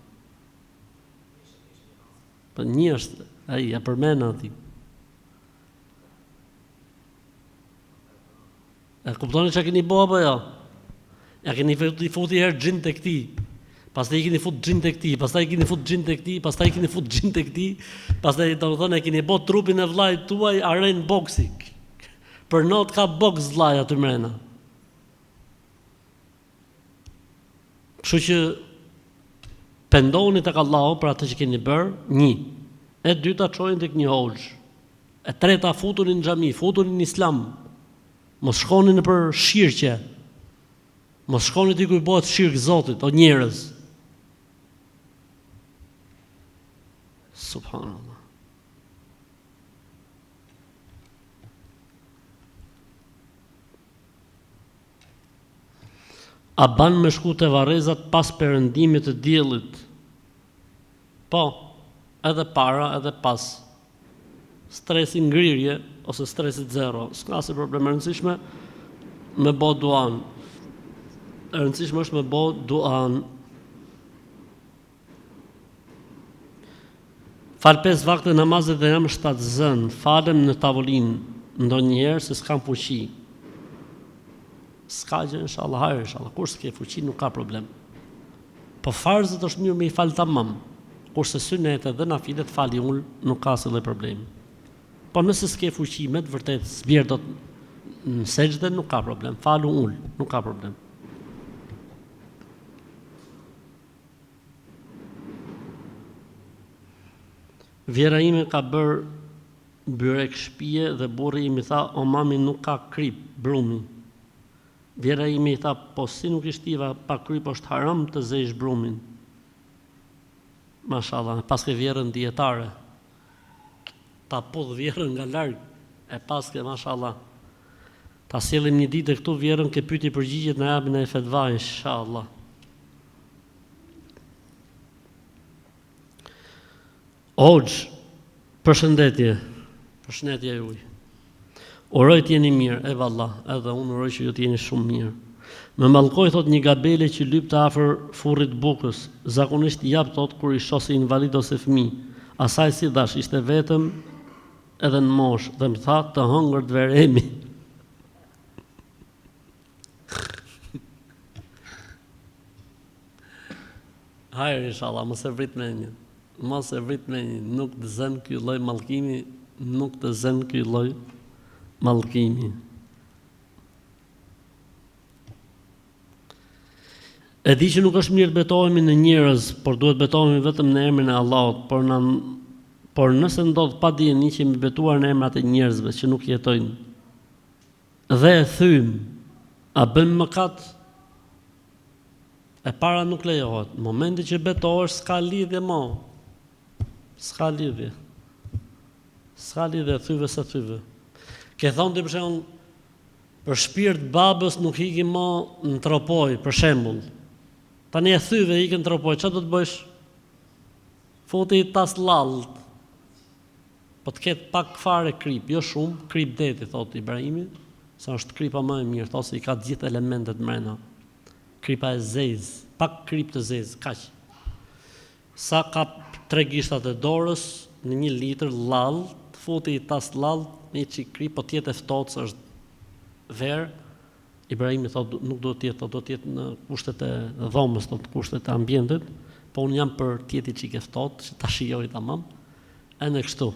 Po një është ai ja përmend ati. E kuptoni çka keni bëu apo jo? Ja keni futi herë xhint tek ti. Pastaj keni fut xhint tek ti, pastaj keni fut xhint tek ti, pastaj keni fut xhint tek ti, pastaj domethënë e keni bë trupin e vllajt tuaj arenë boksi. Për not ka boks vllaj aty mrena. Kështu që pendoni tek Allahu për atë që keni bërë, një. E dyta çojeni tek një hoxh. E treta futuni në xhami, futuni në Islam. Mos shkoni nëpër shirqe. Mos shkoni ti ku bëhet shirq Zotit, o njerëz. Subhanallah. A ban me shku te varrezat pas perëndimit të diellit? Po, edhe para, edhe pas. Stresi ngrirje ose stresit zero, s'ka se problem e rëndësishme me bë duan. E rëndësishme është me bë duan. Fal 5 vakte namazet dhe jam shtatzën, falem në tavolinë, ndonjëherë se s'kam fuqi. S'ka gjë, inshallah, hajër, inshallah. Kur s'ke fuqi nuk ka problem. Po farzët është mirë me i fal tamam. Kurse sunetet dhe nafilet fali ull nuk ka asnjë problem. Po nëse s'ke fuqi me të vërtet zbjer dot në sejdë nuk ka problem. Falu ull, nuk ka problem. Vjera ime ka bërë byrek shtëpie dhe burri im i tha, o mami nuk ka krip, brumi. Vjera ime i tha, po si nuk ishtiva pa krip është haram të zesh brumin. Mashallah, paske vjerën dietare. Ta pudh vjerën nga larg, e paske mashallah. Ta sjellim një ditë këtu vjerën ke pyetje përgjigjet na japin ai fetva inshallah. Hoxh, përshëndetje. Përshëndetje juaj. Uroj të jeni mirë, e vallah, edhe unë uroj që ju të jeni shumë mirë. Me mallkoi thot një gabele që lypte afër furrit bukës, zakonisht jap thot kur i shoh se invalid ose fëmijë. Asaj si dash, ishte vetëm edhe në mosh, dhe më tha të hëngër të veremi. Hajër inshallah, mos e vrit me një. Mos e vrit me një, nuk të zën ky lloj mallkimi, nuk të zën ky lloj mallkimi. E di që nuk është mirë të betohemi në njerëz, por duhet betohemi vetëm në emrin e Allahut, por nëse ndodh pa dieni që jemi betuar në emrat e njerëzve që nuk jetojnë, dhe e thym, a bën mëkat? E para nuk lejohet. Në momentin që betohesh s'ka lidhje më. S'ka lidhje. S'ka lidhje thyve se thyve. Ke thonë ti për shembull, për shpirt babës nuk iki më në tropoj, për shembull. Tani e thyve ikën tropoj, çfarë do të bësh? Futi tas lallët. Po të ketë pak fare krip, jo shumë, krip deti, thot Ibrahimi, sa është kripa më e mirë, thosë i ka të gjithë elementet mrena. Kripa e zezë, pak krip të zezë, kaq. Sa ka 3 gishtat e dorës në 1 litër lall, futi i tas lall, me çik krip, po tjetë e ftohtë se është verë. Ibrahimi thot nuk do të jetë, do të jetë në kushtet e dhomës, do të kushtet e ambientit, po unë jam për të jetë çik e ftohtë, që ta shijoj tamam. E në kështu.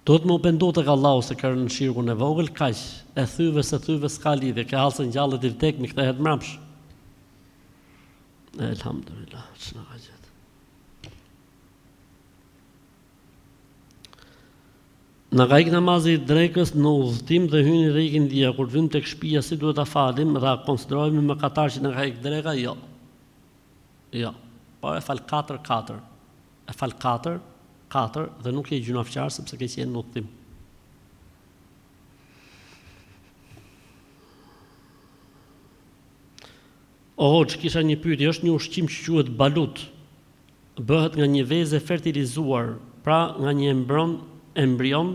Duhet më u pendu tek Allahu se ka në shirkun e vogël, kaq. E thyve se thyve s'ka lidhje, ke hallse ngjallet i tek mi kthehet mbrapsh. Elhamdulillah, ç'na ka gjetë. Në ka ikë namazi i drekës në udhëtim dhe hyni dhe ikin dia, kur vim tek shtëpia si duhet ta falim dhe a konsiderojmë mëkatar që në ka ikë dreka? Jo. Jo. Po e fal 4-4. E fal 4 dhe nuk je gjunafçar sepse ke qenë në udhëtim. Që kisha një pyetje, është një ushqim që quhet balut. Bëhet nga një vezë fertilizuar, pra nga një embrion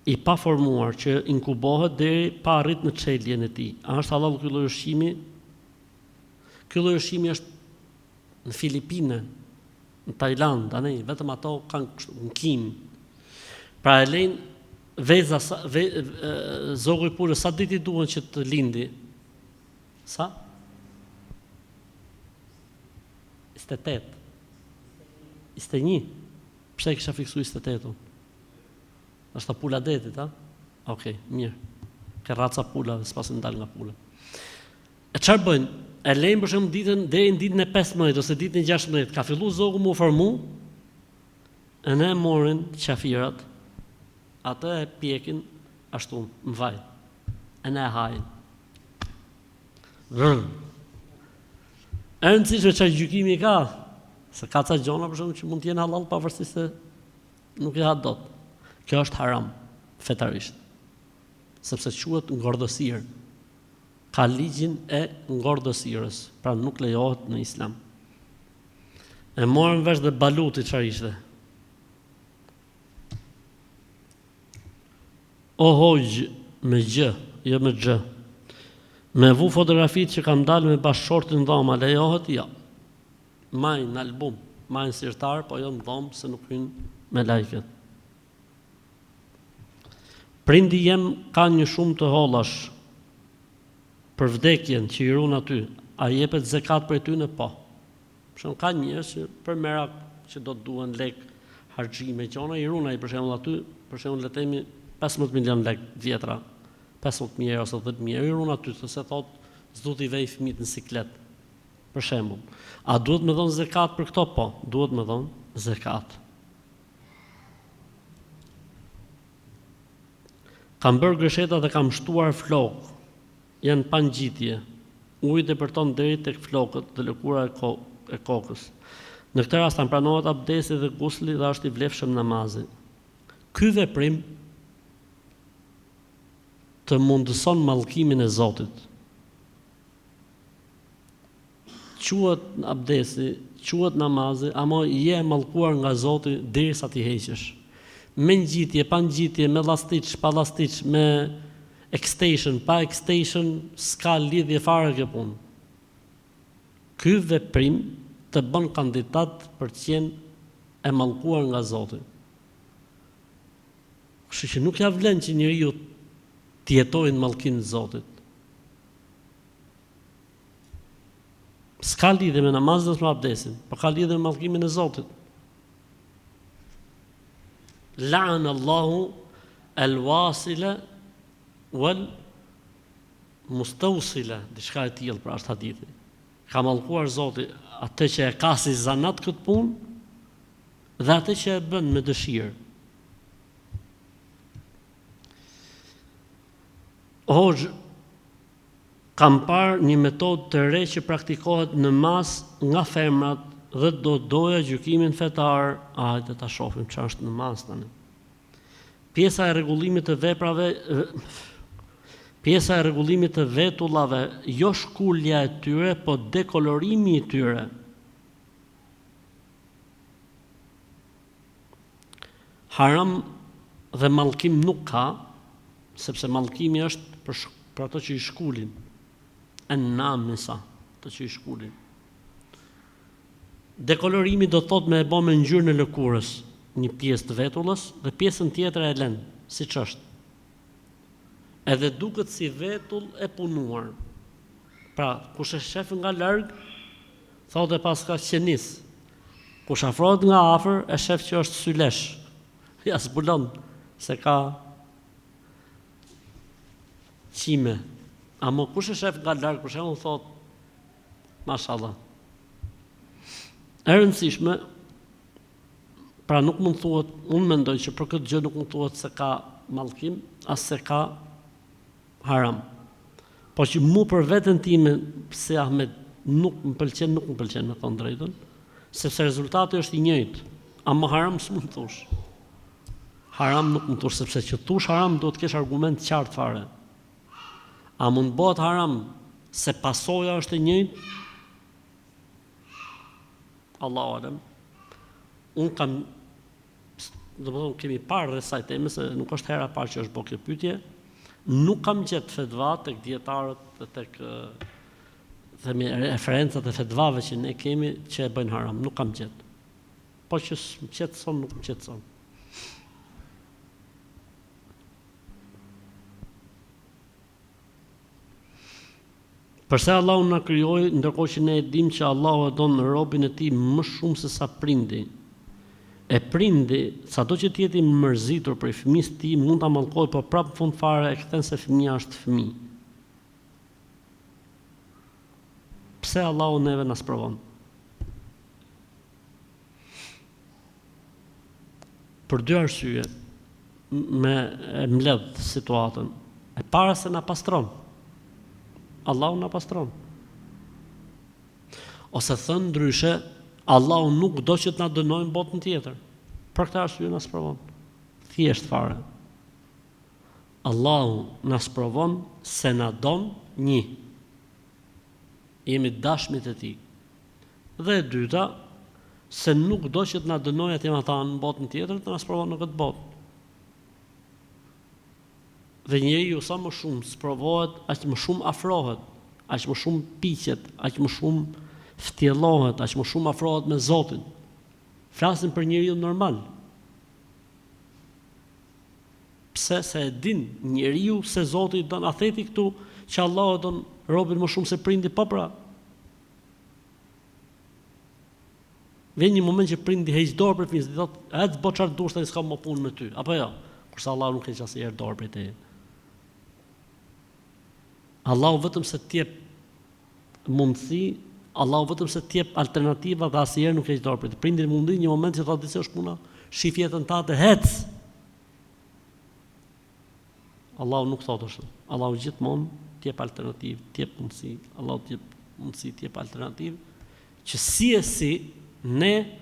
i paformuar që inkubohet deri pa arrit në çeljen e tij. A është halal ky lloj ushqimi? Ky lloj ushqimi është në Filipine, në Tajland, vetëm ato kanë në Kim. Pra e lejnë veza zogu i pulës, sa ditë i duhen që të lindi? Sa? 28. 21. Pse e kisha fiksu 28-un? Është ta pula detit, a? Okej, mirë. Ke raca pula dhe s'pas ndal nga pula. E çfarë bëjnë? E lejnë për shembull ditën deri në ditën e 15 ose ditën e 16, ka filluar zogu mu formu, e ne morin qafirat, atë e pjekin ashtu, në vaj. E ne e hajnë. E rëndësishme çfarë gjykimi ka, se ka ca gjona për shembull që mund të jenë halal pavarësisht se nuk e ha dot. Kjo është haram fetarisht. Sepse quhet ngordhësirë. Ka ligjin e ngordhësirës, pra nuk lejohet në Islam. E morën vesh dhe baluti çfarë ishte. O hoj me gjë, jo me xh. Me vu fotografitë që kam dalë me bashkëshortin dhoma, lejohet? Jo. Majnë në album, majnë sirtar, po jo në dhomë se nuk hynë me lajket. Prindi jem ka një shumë të hollash për vdekjen që i ruan aty, a jepet zekat për ty në po. Shumë ka njerëz që për merak që do të duhen lek harxhime qona, i ruan ai për shembull aty, për shembull le të themi 15 milion lek vjetra, 15.000 ose 10.000, i ruan aty se thot s'do t'i vej fëmijët në siklet. Për shembull, a duhet me dhënë zekat për këto? Po, duhet me dhënë zekat. Kam bërë gësheta dhe kam shtuar flokë, janë pa ngjitje. Uji depërton deri tek flokët dhe lëkura e kokës. Në këtë rast pranohet abdesi dhe gusli dhe është i vlefshëm namazi. Ky veprim të mundëson mallkimin e Zotit. Quhet abdesi, quhet namazi, ama je e mallkuar nga Zoti derisa ti heqesh. Me ngjitje, pa ngjitje, me llastiç, pa llastiç, me extension, pa extension, s'ka lidhje fare kjo punë. Ky veprim të bën kandidat për të qenë e mallkuar nga Zoti. Kështu që nuk ja vlen që njeriu të jetojë në mallkimin e Zotit. S'ka lidhje me namazin dhe me abdesin, por ka lidhje me mallkimin e Zotit. La'an Allahu al-wasila wal mustawsila, diçka e tillë pra është hadithi. Ka mallkuar Zoti atë që e ka si zanat këtë punë dhe atë që e bën me dëshirë. Kam parë një metodë të re që praktikohet në mas nga femrat dhe do doja gjykimin fetar. Hajde ta shohim çfarë është në mas tani. Pjesa e rregullimit të veprave, pjesa e rregullimit të vetullave, jo shkulja e tyre, po dekolorimi i tyre. Haram dhe mallkim nuk ka, sepse mallkimi është për ato që i shkulin. Namisa, të që i shkulin. Dekolorimi do thot me e bë me ngjyrën e lëkurës, një pjesë të vetullës dhe pjesën tjetër e lën, siç është. Edhe duket si vetull e punuar. Pra, kush e shef nga larg, thotë pas ka qenis. Kush afrohet nga afër, e shef që është sylesh. Ja zbulon se ka qime. Amo kush e shef nga larg, për shembull thot, mashallah. E rëndësishme Pra nuk mund thuhet, unë mendoj që për këtë gjë nuk mund thuhet se ka mallkim, as se ka haram. Po që mu për veten time, se Ahmed nuk më pëlqen me thonë drejtën, sepse rezultati është i njëjtë. Ama haram s'mund thush. Haram nuk mund thush, sepse që thush haram duhet të kesh argument qartë fare. A mund bëhet haram se pasoja është e njëjtë? Allahu alem. Unë kam, domethënë kemi parë rreth kësaj teme, se nuk është hera e parë që është bërë kjo pyetje. Nuk kam gjetë fetva tek dietarët dhe tek themi referencat e fetvave që ne kemi që e bëjnë haram, nuk kam gjetë. Po që më qetëson, nuk më qetëson. Përse Allahu na krijoi ndërkohë që ne e dimë që Allahu e don robin e tij më shumë se sa prindi. E prindi, sado që t'jeti mërzitur për fëmijës të tij, mund ta mallkojë, por prapë në fund fare e kthen se fëmia është fëmijë. Pse Allahu neve na sprovon? Për dy arsye me mbledh situatën. E para se na pastron. Allahu na pastron. Ose thënë ndryshe, Allahu nuk do që të na dënojë në botën tjetër. Për këtë arsye na sprovon. Thjesht fare. Allahu na sprovon se na don një. Jemi dashmit e tij. Dhe e dyta, se nuk do që të na dënojë atje në botën tjetër, të na sprovon në këtë botë. Dhe njeriu sa më shumë sprovohet, aq më shumë afrohet, aq më shumë piqet, aq më shumë ftjellohet, aq më shumë afrohet me Zotin. Flasim për njeriu normal. Pse se e din njeriu se Zoti don, a theti këtu që Allahu don robin më shumë se prindi, po pra. Vjen një moment që prindi heq dorë për fëmijën, thotë, "Ec bëj çfarë dush, tani s'ka më punë me ty." Apo jo? Kurse Allahu nuk heq asnjëherë dorë prej teje. Allahu vetëm se t'jep mundësi, Allahu vetëm se t'jep alternativa dhe asnjëherë nuk heq dorë prej teje. Prindi mundi një moment që thotë, "Disi është puna, shif jetën tate, hec." Allahu nuk thotë ashtu. Allahu gjithmonë t'jep alternativë, t'jep mundësi, Allahu t'jep mundësi, t'jep alternativë, që si e si ne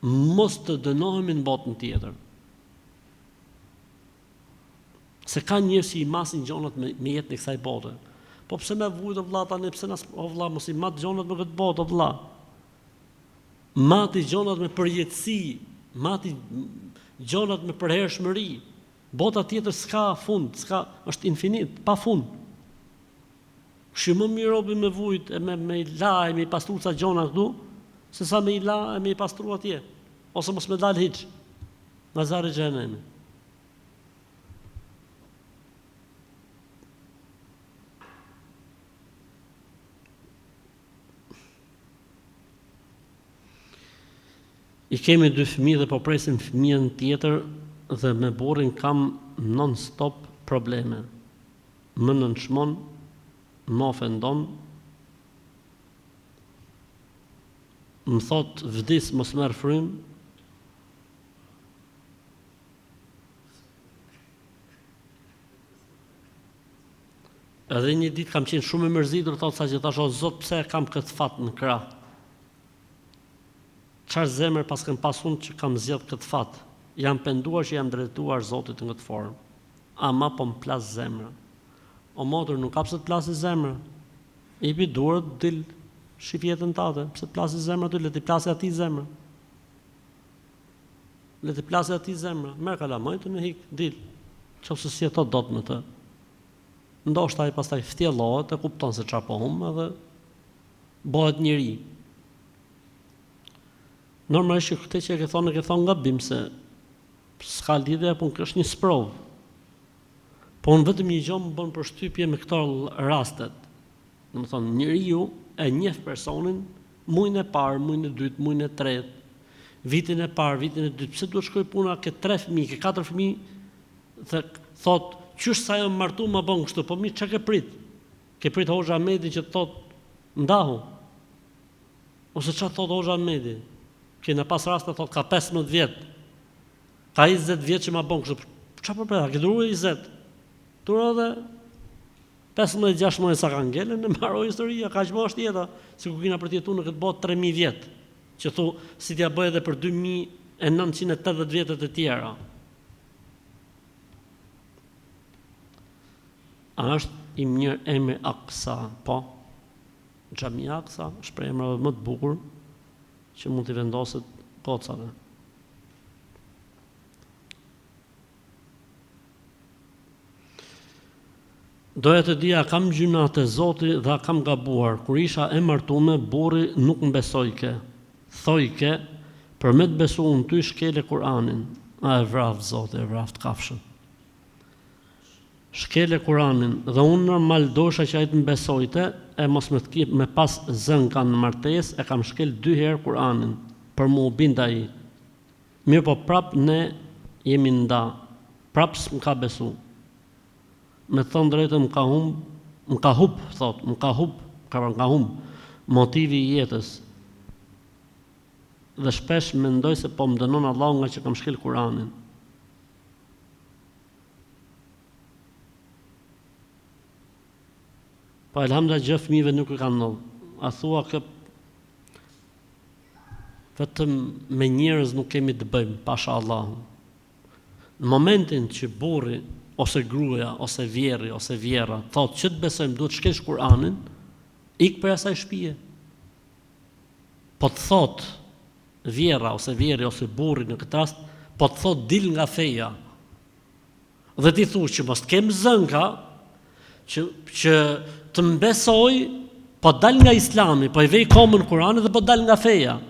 mos të dënohemi në botën tjetër. Se ka njerëz që i masin gjonat me jetën e kësaj bote. Po pse më vujt o vlla tani, pse o vlla mos i mat gjonat me këtë botë o vlla. Mati gjonat me përjetësi, mati gjonat me përhershmëri. Bota tjetër s'ka fund, është infinit, pa fund. Shi më mirë robi me vujt e me i la e me i pastru ca gjona këtu, se sa me i la e me i pastru atje. Ose mos me dal hiç. Në zjarri i xhenemit. I kemi 2 fëmijë dhe po presim fëmijën tjetër dhe me burrin kam non-stop probleme. Më nënçmon, më ofendon, më thot vdis mos merr frym. Edhe një ditë kam qenë shumë e mërzitur, thot sa që thash, o Zot, pse kam këtë fat në krah? Çfarë zemër pas kam pasun që kam zgjedh këtë fat? Jam penduar që jam drejtuar Zotit në këtë formë. Ama po më plas zemra. O motër, nuk ka pse të plasë zemra. I pi durët, dil shif jetën tate. Pse të plasë zemra ty, le të plasë ati zemra. Le të plasë ati zemra. Merë kalamajtë në hik, dil. Qofse si e thot dot me të. Ndoshta ai pastaj ftjellohet e kupton se çfarë po hum edhe bëhet njeri. Normalisht këtë që e ke thonë gabim se s'ka lidhje, apo është një sprov. Po unë vetëm një gjë më bën përshtypje me këto rastet. Domethënë njeriu e njeh personin muajin e parë, muajin e dytë, muajin e tretë, vitin e parë, vitin e dytë. Pse duhet shkoj puna ke 3 fëmijë, ke 4 fëmijë, dhe thot, qysh sa jam martu më bën kështu, po mi çka ke prit? Ke prit Hoxha Ahmedi që thot ndahu. Ose çfarë thot Hoxha Ahmedi? Kena pas raste thot ka 15 vjet. Ka 20 vjet që ma bën kështu. Çfarë po bëra? Ke duruar 20. Duroj edhe 15-16 sa ka ngelen, në mbaroj historia, ka që më është jeta, si ku kina për tjetu në këtë botë 3000 vjetë, që thu si t'ja bëj edhe për 2980 vjetët e tjera. A është i mirë emri Aksa, po? Xhami Aksa, shprej emrave më të bukur që mund t'i vendoset kocave. Doja të dija kam gjynat e Zoti dhe kam gabuar. Kur isha e martume, burri nuk më besojke. Thojke, për me të besu në ty shkele Kur'anin. A e vraf Zoti, e vraf të kafshën. Shkele Kur'anin dhe unë normal dosha që ajtë më besojte, e mos me të kip me pas zën kanë në martes, e kam shkel 2 herë Kur'anin, për mu binda i. Mirë po prap ne jemi nda, prap s'm ka besu. Me thonë drejtën më ka hub motivi i jetës. Dhe shpesh mendoj se po më dënon Allah nga që kam shkel Kur'anin. Po elhamdulillah gjë fëmijëve nuk i kanë ndodhur. A thua kë vetëm me njerëz nuk kemi të bëjmë, pasha Allahun. Në momentin që burri ose gruaja, ose vjerri, ose vjera, thotë që të besojmë duhet shkesh Kur'anin, ik për asaj shtëpie. Po të thotë vjera, ose vjerri, ose burri në këtë rast, po të thotë dil nga feja. Dhe ti thush që mos të kem zënka, që të mbesoj, po dal nga Islami, po i vej komën Kur'anit dhe po dal nga feja.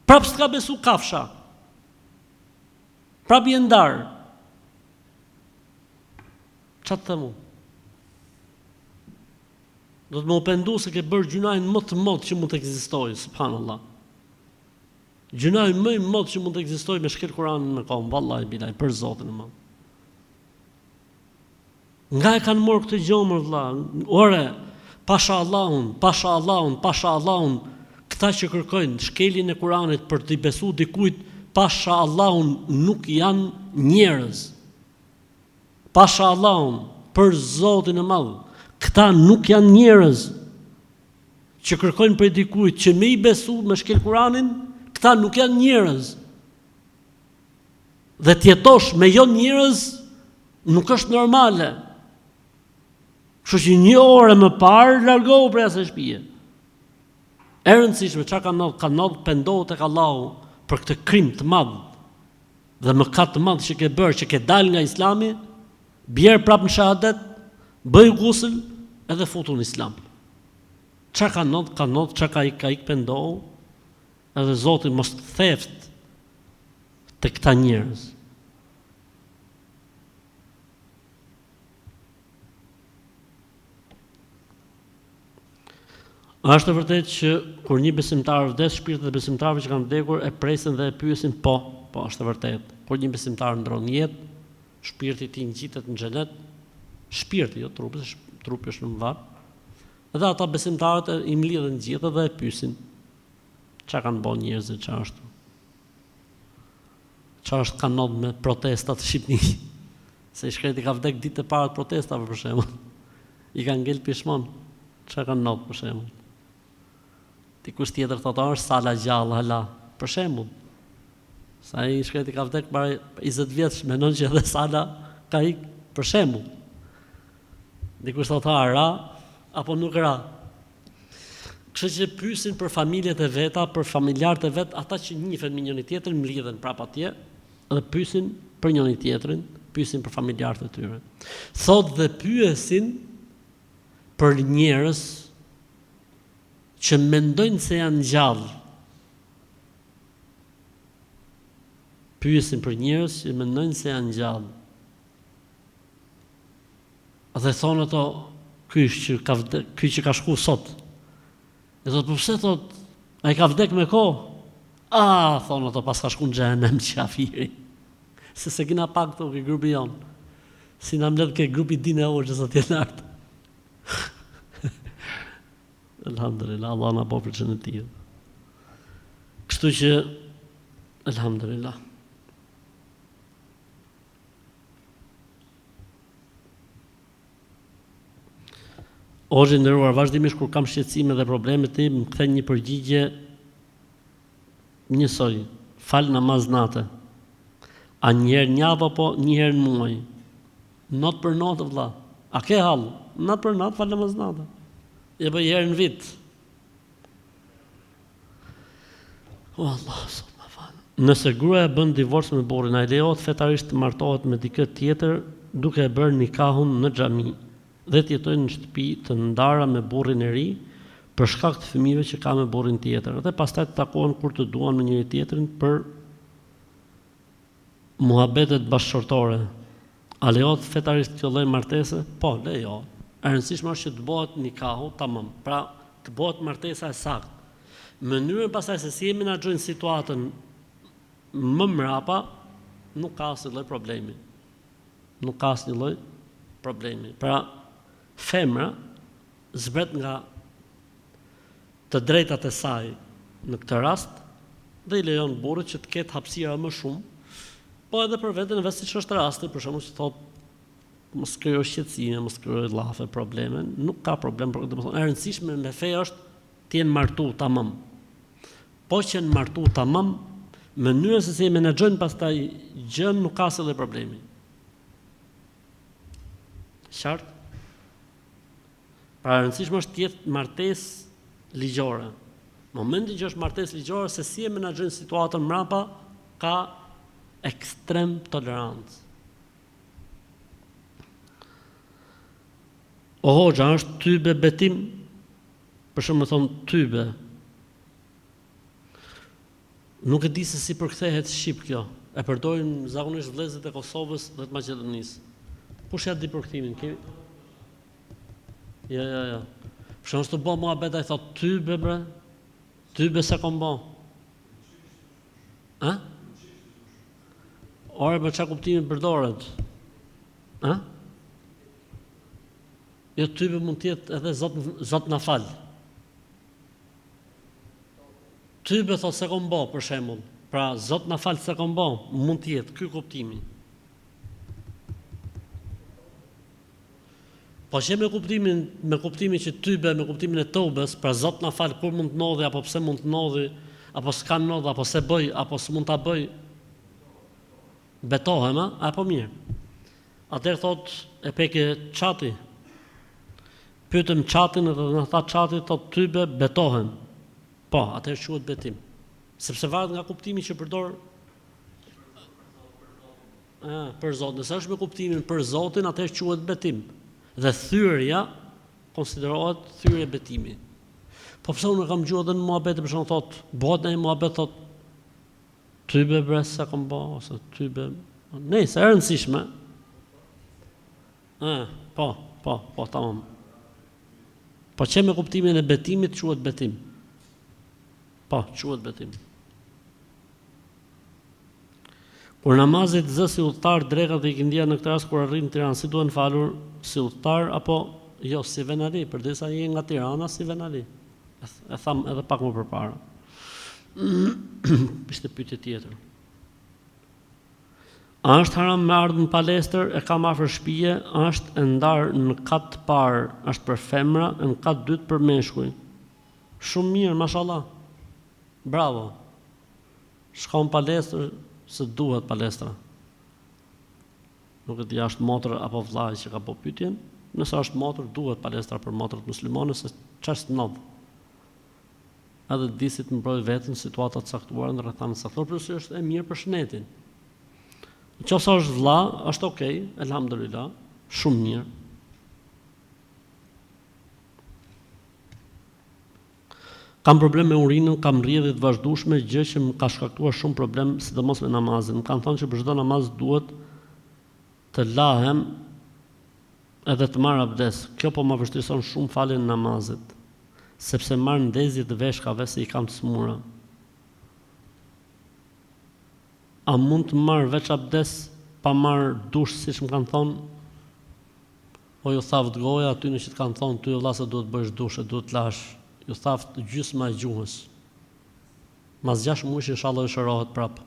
Prap s'ka besu kafsha. Prap i ndarë. Qatë të mu? Do të më pendu se ke bërë gjunajnë më të modë që mund të ekzistojë, subhanallah. Gjunajnë më i modë që mund të ekzistojë me shkel Kur'anin me kohë, vallahi bilaj, për Zotin e madh. Nga e kanë morë këtë gjomër, vlla, ore, pasha Allahun, këta që kërkojnë shkeljen e Kur'anit për t'i besu dikujt, pasha Allahun nuk janë njerëz. Pasha Allahun, për Zotin e madh, këta nuk janë njerëz që kërkojnë për dikujt që me i besu me shkel Kur'anin, këta nuk janë njerëz. Dhe t'jetosh me jo njerëz nuk është normale. Kështu që 1 orë më parë largohu prej asaj shtëpie. E rëndësishme çka ka ndodhur pendohet tek Allahu për këtë krim të madh dhe mëkat të madh që ke bërë, që ke dalë nga Islami. Bjerë prap në shahadet, bëj gusël edhe futu në Islam. Qa ka ndodhë, qa ka ik pendohu, edhe Zoti mos të theft të këta njerëz. Është e vërtet që kur një besimtar vdes, shpirtet e besimtarëve që kanë vdekur e presin dhe e pyesin, po, është e vërtet. Kur një besimtar ndron jetë, shpirti i tij ngjitet në xhenet, shpirti, jo trupi, trupi është në varr. Dhe ata besimtarët i mlidhen gjithë dhe e pyesin, çka kanë bën njerëzit, çfarë është kanë ndodhur me protestat në Shqipëri. Se i shkreti ka vdek ditë e parë të protestave për shembull. I kanë ngel pishmon. Çka kanë ndodhur për shembull? Dikush tjetër thotë është sala gjallë hala, për shembull. Sa i shkreti ka vdek para 20 vjeç, mendon që edhe sala ka ik për shembull. Dikush thotë ra apo nuk ra. Kështu që pyesin për familjet e veta, për familjarët e vet, ata që njihen me njëri tjetrin, mlidhen prapë atje dhe pyesin për njëri tjetrin, pyesin për familjarët e tyre. Thotë dhe pyesin për njerëz që mendojnë se janë gjallë. Pyesin për njerëz që mendojnë se janë gjallë. Dhe thonë ato, ky që ka shku sot. E thotë, përse thotë, a i ka vdek me kohë? Thonë ato, pas ka shku në xhenem qafiri. Se kina pak këto ke grupi jonë. Si na mbledh ke grupi dinë e orë që sa tjetë lartë. Alhamdulillah, Allah na bëfë për xhenetin. Kështu që, elhamdulillah. Ozhi nderuar, vazhdimisht kur kam shqetësime dhe probleme tim, më kthen një përgjigje njësoj, fal namaz natë. A njëherë njavë apo njëherë në muaj? Natë për natë, vëlla. A ke hall? Natë për natë, fal namaz natë. E bëj herë në vit. O Allah, sot më fal. Nëse gruaja bën divorc me burrin, ai lejohet fetarisht të martohet me dikë tjetër duke e bërë nikahun në xhami dhe të jetojnë në shtëpi të ndara me burrin e ri për shkak të fëmijëve që ka me burrin tjetër, dhe pastaj të takohen kur të duan me njëri tjetrin për muhabetet bashkëshortore. A lejohet fetarisht kjo lloj martese? Po, lejohet. E rëndësishme është që të bëhet nikahu tamam, pra të bëhet martesa e saktë. Mënyrën pastaj se si e menaxhojnë situatën më mrapa, nuk ka asnjë lloj problemi. Nuk ka asnjë lloj problemi. Pra, femra zbret nga të drejtat e saj në këtë rast dhe i lejon burrit që të ketë hapësira më shumë, po edhe për veten vetë siç është rasti, për shembull, që thotë mos krijo shqetësime, mos krijo llafe, probleme, nuk ka problem, por domethënë e rëndësishme me fe është të jenë martu tamam. Po që në martu tamam, mënyra se si e menaxhojnë pastaj gjën nuk ka asnjë problemi. Qartë? Pra rëndësishme është të jetë martesë ligjore. Momenti që është martesë ligjore, se si e menaxhojnë situatën mbrapa, ka ekstrem tolerancë. O hoxha, është tybe betim? Për shembull më thon tybe. Nuk e di se si përkthehet shqip kjo. E përdorin zakonisht vëllezërit e Kosovës dhe të Maqedonisë. Kush ja di përkthimin? Ja. Për shembull të bë muhabet ai thot tybe bre. Tybe sa kom bë. Ha? Ore për çka kuptimin përdoret? Ha? Jo, tybe mund të jetë edhe zot na fal. Tybe thot se kom bë, për shembull. Pra zot na fal se kom bë, mund të jetë ky kuptimi. Po që me kuptimin që tybe, me kuptimin e tobës, pra zot na fal, kur mund të ndodhi, apo pse mund të ndodhi, apo s'ka ndodh, apo se bëj, apo s'mund ta bëj. Betohem, apo mirë. Atëherë thot e peke çati. Pyetëm çatin dhe na tha çati thot tybe betohem. Po, atëherë quhet betim. Sepse varet nga kuptimi që përdor për Zotin. Nëse është me kuptimin për Zotin, atëherë quhet betim. Dhe thyrja konsiderohet thyrje betimi. Po pse unë kam dëgjuar edhe në muhabete, për shembull thot, bëhet në muhabet thot tybe bre sa kam bë, ose tybe. Nëse është e rëndësishme. Po, tamam. Po që me kuptimin e betimit quhet betim. Po, quhet betim. Kur namazit zë si udhëtar drekat dhe i kindia në këtë rast kur arrin në Tiranë, si duhen falur, si udhëtar apo jo si venali, përdesa je nga Tirana si venali. E tham edhe pak më përpara. Ishte pyetje tjetër. A është haram me ardhmë në palestër, e kam afër shtëpie, është e ndarë në kat të parë, është për femra, në kat dytë për meshkuj. Shumë mirë, mashallah. Bravo. Shkon palestër se duhet palestra. Nuk e di është motër apo vllai që ka bërë pyetjen. Nëse është motër, duhet palestra për motrat muslimane, se ç'është ndodh. Edhe disit mbroj veten situata të caktuara në rrethan caktuar, plus është e mirë për shëndetin. Nëse është vlla, është okay, elhamdulillah, shumë mirë. Kam problem me urinën, kam rrjedhje të vazhdueshme, gjë që më ka shkaktuar shumë problem, sidomos me namazin. Më kanë thënë që për çdo namaz duhet të lahem edhe të marr abdes. Kjo po më vështirëson shumë faljen e namazit, sepse marr ndezje të veshkave se i kam të smura. A mund të marr veç abdes pa marr dush siç më kanë thonë? O ju thaft goja aty në që të kanë thonë ty vëlla se duhet bësh dush, duhet të lash. Ju thaft gjysma e gjuhës. mas 6 muaj inshallah shërohet prapë.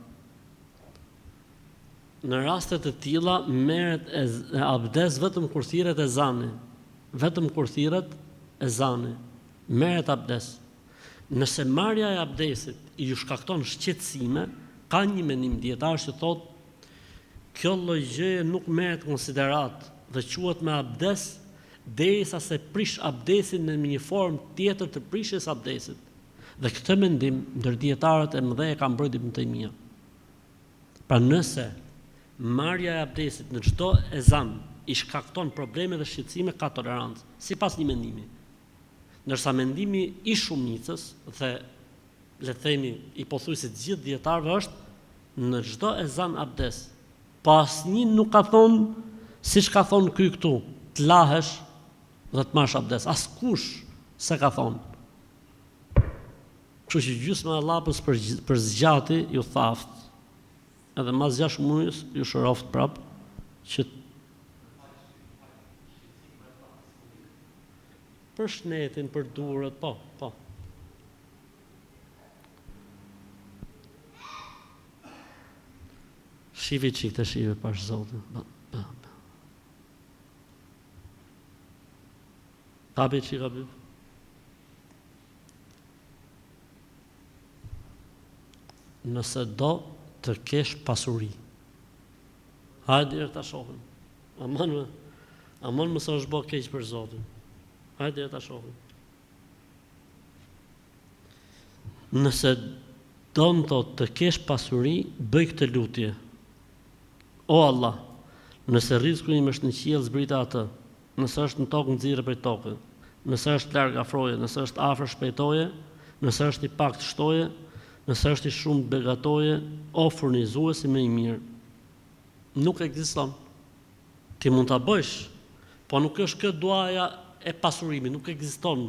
Në rastet të tilla merret abdes vetëm kur thirret ezani. Vetëm kur thirret ezani merret abdes. Nëse marrja e abdesit i ju shkakton shqetësime, ka një mendim dietar që thotë kjo lloj gjëje nuk merret konsiderat dhe quhet me abdes derisa se prish abdesin në një formë tjetër të prishjes abdesit. Dhe këtë mendim ndër dietarët e mëdhenj e kanë mbrojtur Ibn Taymija. Pra nëse marrja e abdesit në çdo ezan i shkakton probleme dhe shqetësime, ka tolerancë, sipas një mendimi. Ndërsa mendimi i shumicës dhe le të themi i pothuajse të gjithë dietarëve është në çdo ezan abdes. Pa asnjë nuk ka thonë siç ka thonë ky këtu, të lahesh dhe të marrësh abdes. Askush s'e ka thonë. Kështu që gjysma e llapës për zgjati ju thaft. Edhe mas 6 muajsh ju shëroft prap që për shnetin, për durët, po. Shivi qik të shive pash zotin. Kabe qik kabe. Nëse do të kesh pasuri. Hajde deri ta shohim. Amon mos është bë keq për Zotin. Hajde deri ta shohim. Nëse don të kesh pasuri, bëj këtë lutje. O Allah, nëse rrezikun im është në qiell, zbrita atë. Nëse është në tokë, nxirre prej tokë. Nëse është larg, afroje. Nëse është afër, shpejtoje. Nëse është i pak, shtoje. Nëse është i shumë, begatoje. O furnizuesi më i mirë. Nuk ekziston. Ti mund ta bësh, po nuk është kjo duaja e pasurimit, nuk ekziston.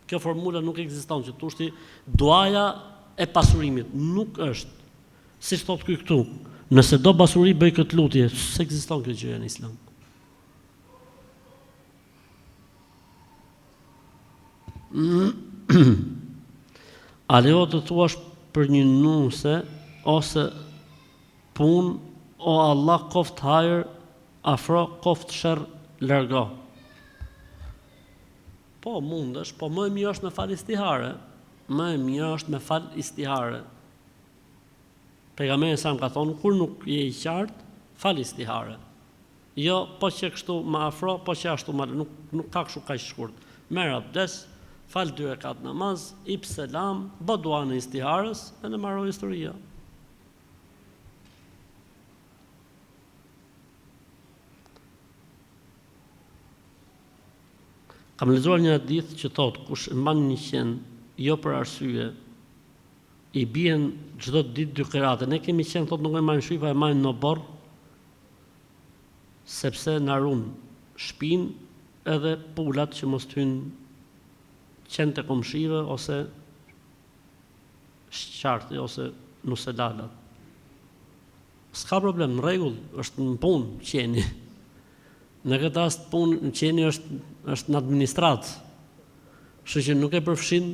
Kjo formula nuk ekziston që thoshti duaja e pasurimit, nuk është. Siç thot ky këtu, nëse do pasuri bëj këtë lutje, s'ekziston kjo gjë në Islam. A lejo të thuash për një nuse ose punë, o Allah koft hajër, afro koft sherr largo. Po mundesh, po më e mirë është me fal istihare. Më e mirë është me fal istihare. Pejgamberi sa më ka thonë, kur nuk je i qartë, fal istihare. Jo, po që kështu më afro, po që ashtu më nuk ka kështu kaq shkurt. Merr abdes, fal 2 rekat namaz, ip selam, bë dua në istiharës e në mbaroj historia. Kam lexuar një hadith që thotë kush mban 100 jo për arsye, i bien çdo ditë 2 qirate. Ne kemi qenë thotë nuk e marrin shpipa, e marrin në borr, sepse na ruan shtëpinë edhe pulat që mos hynë qenë të komshive ose shqartë ose nuselalat. S'ka problem, në rregull, është në punë qeni. Në këtë rast punë qeni është në administratë. Kështu që nuk e përfshin,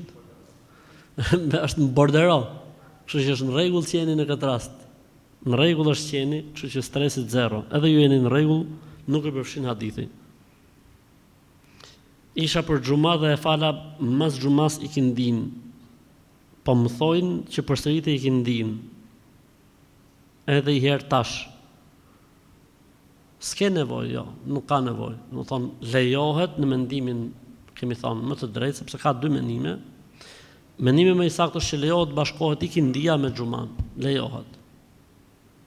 është në bordero. Kështu që është në rregull qeni në këtë rast. Në rregull është qeni, kështu që stresit 0. Edhe ju jeni në rregull, nuk e përfshin hadithi. Isha për xhuma dhe e fala mas xhumas ikindin. Po më thojnë që përsëritë ikindin. Edhe i herë tash. S'ke nevojë, jo, nuk ka nevojë. Do thonë lejohet në mendimin, kemi thonë, më të drejtë, sepse ka 2 mendime. Mendimi më i saktë është që lejohet bashkohet ikindia me xhuman, lejohet.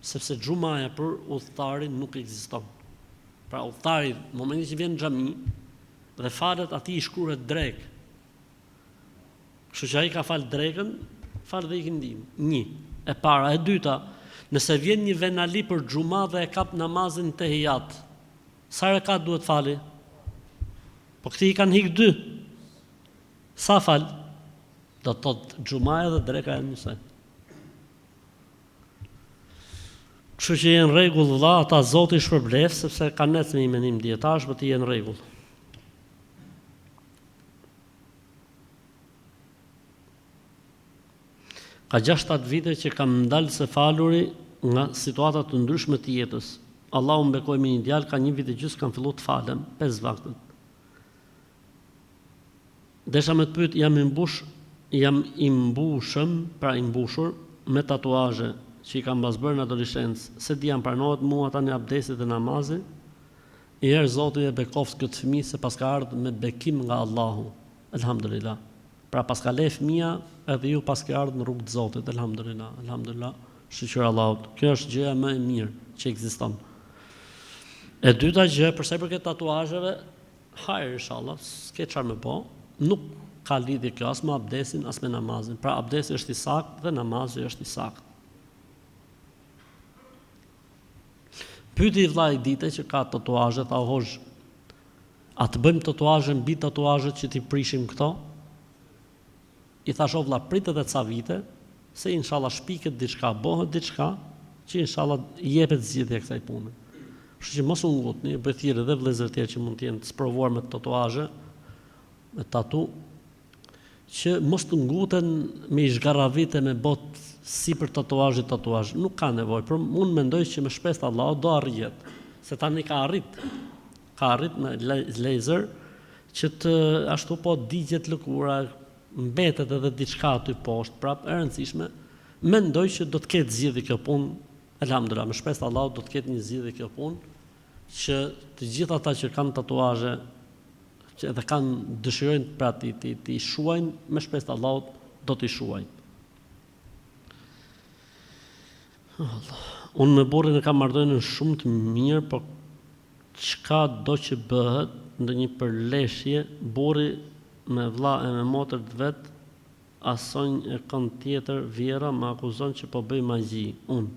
Sepse xhumaja për udhëtarin nuk ekziston. Pra udhëtari në momentin që vjen në xhami dhe falet aty i shkruhet drek. Kështu që ai ka fal drekën, fal dhe ikindin. 1. E para, e dyta, nëse vjen një venali për xhuma dhe e kap namazin tehiyat, sa rekat duhet fali? Po këti i kanë hik 2. Sa fal? Do të thotë xhumaja dhe dreka e njësoj. Kështu që jenë rregull vëlla, ata Zoti shpërblef sepse kanë ecë me mendim dietarësh, po ti jenë rregull. Ka 6-7 vite që kam ndalë se faluri nga situatat të ndryshme të jetës. Allahu më bekoi me një djalë, ka 1 vit e gjysmë kam filluar të falem 5 vakte. Desha me të pyet, jam i mbushur me tatuazhe që i kam mbasbërë në adoleshencë, se di jam pranohet mua tani abdesit dhe namazi. I herë Zoti e bekoft këtë fëmijë se pas ka ardhur me bekim nga Allahu. Elhamdulillah. Pra pas ka le fëmia, edhe ju pas ka ardhur në rrugë të Zotit. Elhamdulillah. Elhamdulillah. Shukër Allahut. Kjo është gjëja më e mirë që ekziston. E dyta gjë, për sa i përket tatuazheve, hajër inshallah, s'ke çfarë më po, nuk ka lidhje kjo as me abdesin, as me namazin. Pra abdesi është i saktë dhe namazi është i saktë. Pyeti vllai dite që ka tatuazhe, tha hoxh, a të bëjmë tatuazhe mbi tatuazhet që ti prishim këto? I thash o vlla, pritet edhe ca vite, se inshallah shpiket diçka, bëhet diçka, që inshallah jepet zgjidhja e kësaj pune. Kështu që mos u ngutni, bëj thirrje edhe vëllezër tjerë që mund të jenë të sprovuar me tatuazhe, me tatu, që mos të nguten me i zgarravite me bot si për tatuazh, nuk ka nevojë, por unë mendoj që me shpresë Allahu do arrihet, se tani ka arrit me laser që të ashtu po digjet lëkura, mbetet edhe diçka aty poshtë, prap e rëndësishme, mendoj që do të ketë zgjidhje kjo punë, elhamdulillah, me shpresë Allahu do të ketë një zgjidhje kjo punë, që të gjithë ata që kanë tatuazhe, që edhe kanë dëshirojnë pra ti shuajnë, me shpresë të Allahut do t'i shuajnë. Unë me burrin e kam marrëdhënien shumë të mirë, por çka do që bëhet, ndonjë përleshje, burri me vlla e me motër të vet, asonj e kënd tjetër vjera më akuzon që po bëj magji. Unë.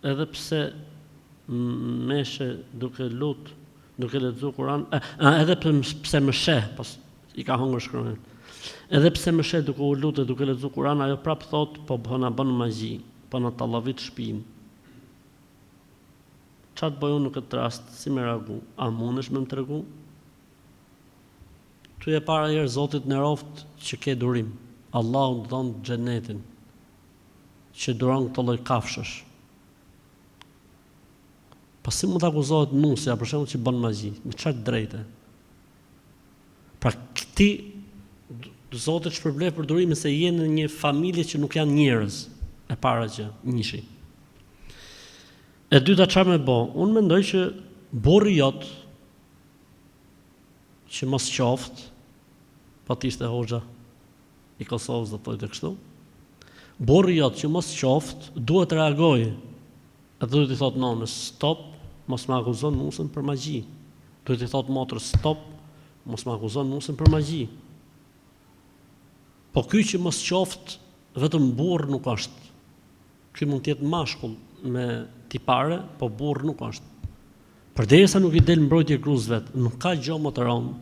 Edhe pse meshe duke lexuar Kur'an, edhe pse më sheh, pas i ka hungur shkronjën. Edhe pse më sheh duke u lutur, duke lexuar Kur'an, ajo prap thot, po na bën magji, po na tallavit shtëpinë. Ç'a të bëj unë në këtë rast, si më reagu? A mundesh më tregu? Tu e para herë Zotit në roft që ke durim. Allahu don xhenetin. Që duron këto lloj kafshësh. Po si mund të akuzohet nusja, për shembull, që bën magji, me çfarë drejte? Pra ti Zoti shpërblej për durimin se je në një familje që nuk janë njerëz, e para që njishi. E dyta çfarë më bë? Unë mendoj që burri jot që mos qoftë, po të ishte hoxha i Kosovës do thotë kështu. Burri jot që mos qoftë, duhet të reagojë. Edhe duhet i thotë nonës, stop, mos më akuzon nusën për magji. Duhet i thotë motrës, stop, mos më akuzon nusën për magji. Po ky që mos qoftë, vetëm burr nuk është. Ky mund të jetë mashkull me tipare, po burr nuk është. Përderisa nuk i del mbrojtje gruas vet, nuk ka gjë më të rëndë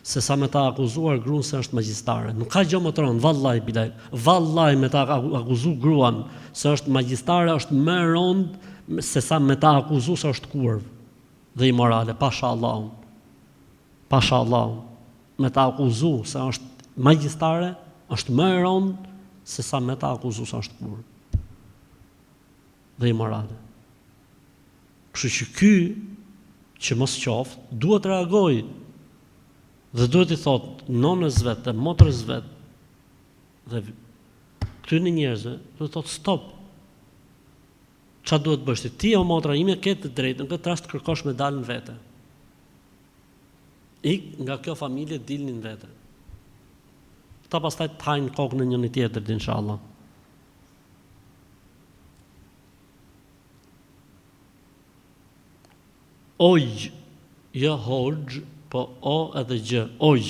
se sa me ta akuzuar gruan se është magjistare. Nuk ka gjë më të rëndë, vallahi bilaj. Vallahi me ta akuzu gruan se është magjistare është më e rëndë se sa me ta akuzu se është kurv dhe imorale, pasha Allahun. Pasha Allahun. Me ta akuzu se është magjistare është më e rëndë se sa me ta akuzu se është kurv dhe imorale. Kështu që ky që mos qoftë, duhet të reagojë dhe duhet i thotë nonës vet, e motrës vet, dhe këtyre njerëzve, duhet të thotë stop. Çfarë duhet bësh ti? Ti o motra ime ke të drejtën në këtë rast të kërkosh me dalën vete. Ik nga kjo familje dilnin vete. Ta pastaj të hajnë kokën e njëri tjetrit inshallah. Oj, jo hoj, po o edhe gjë, oj.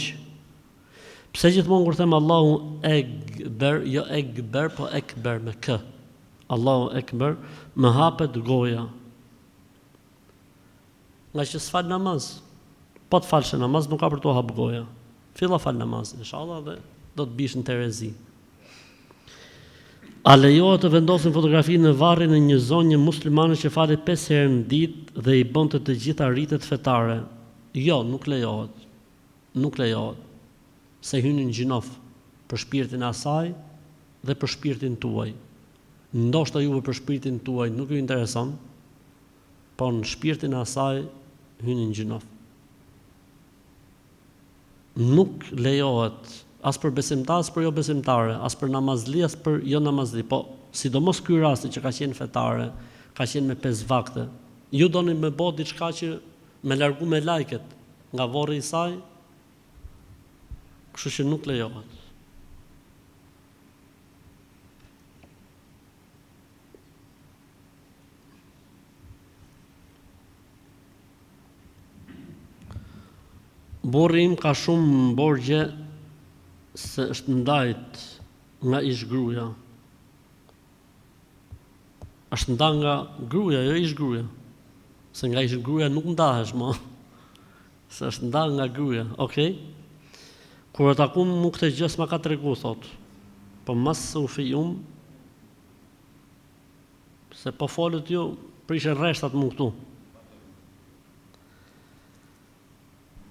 Pse gjithmonë kur them Allahu ekber, jo ekber, po ekber me k. Allahu ekber, më hapet goja. Nga që s'fal namaz. Po të falsh namaz, nuk ka për të hap goja. Filla fal namaz, inshallah, dhe do të bish në terezi. A lejohet të vendosin fotografi në varrin e një zonje muslimane që falet 5 herë në ditë dhe i bën të gjitha ritet fetare? Jo, nuk lejohet. Nuk lejohet. Se hynin gjinof. për shpirtin e asaj dhe për shpirtin tuaj. Ndoshta juve për shpirtin tuaj nuk ju intereson, por në shpirtin e asaj hyni në gjinof. Nuk lejohet as për besimtar, as për jo besimtare, as për namazli, as për jo namazli, po sidomos ky rasti që ka qenë fetare, ka qenë me 5 vakte. Ju doni me bë diçka që me largu me lajket nga varri i saj, kështu që nuk lejohet. Burri im ka shumë borgje se është ndajt nga ish gruaja. Është nda nga gruaja, jo ish gruaja. Se nga ish gruaja nuk ndahesh më. Se është nda nga gruaja, okay? Kur e takum mu këtë gjë s'ma ka tregu, thot. Po mas se u fijum, se po folët ju, prishen reshtat mu këtu.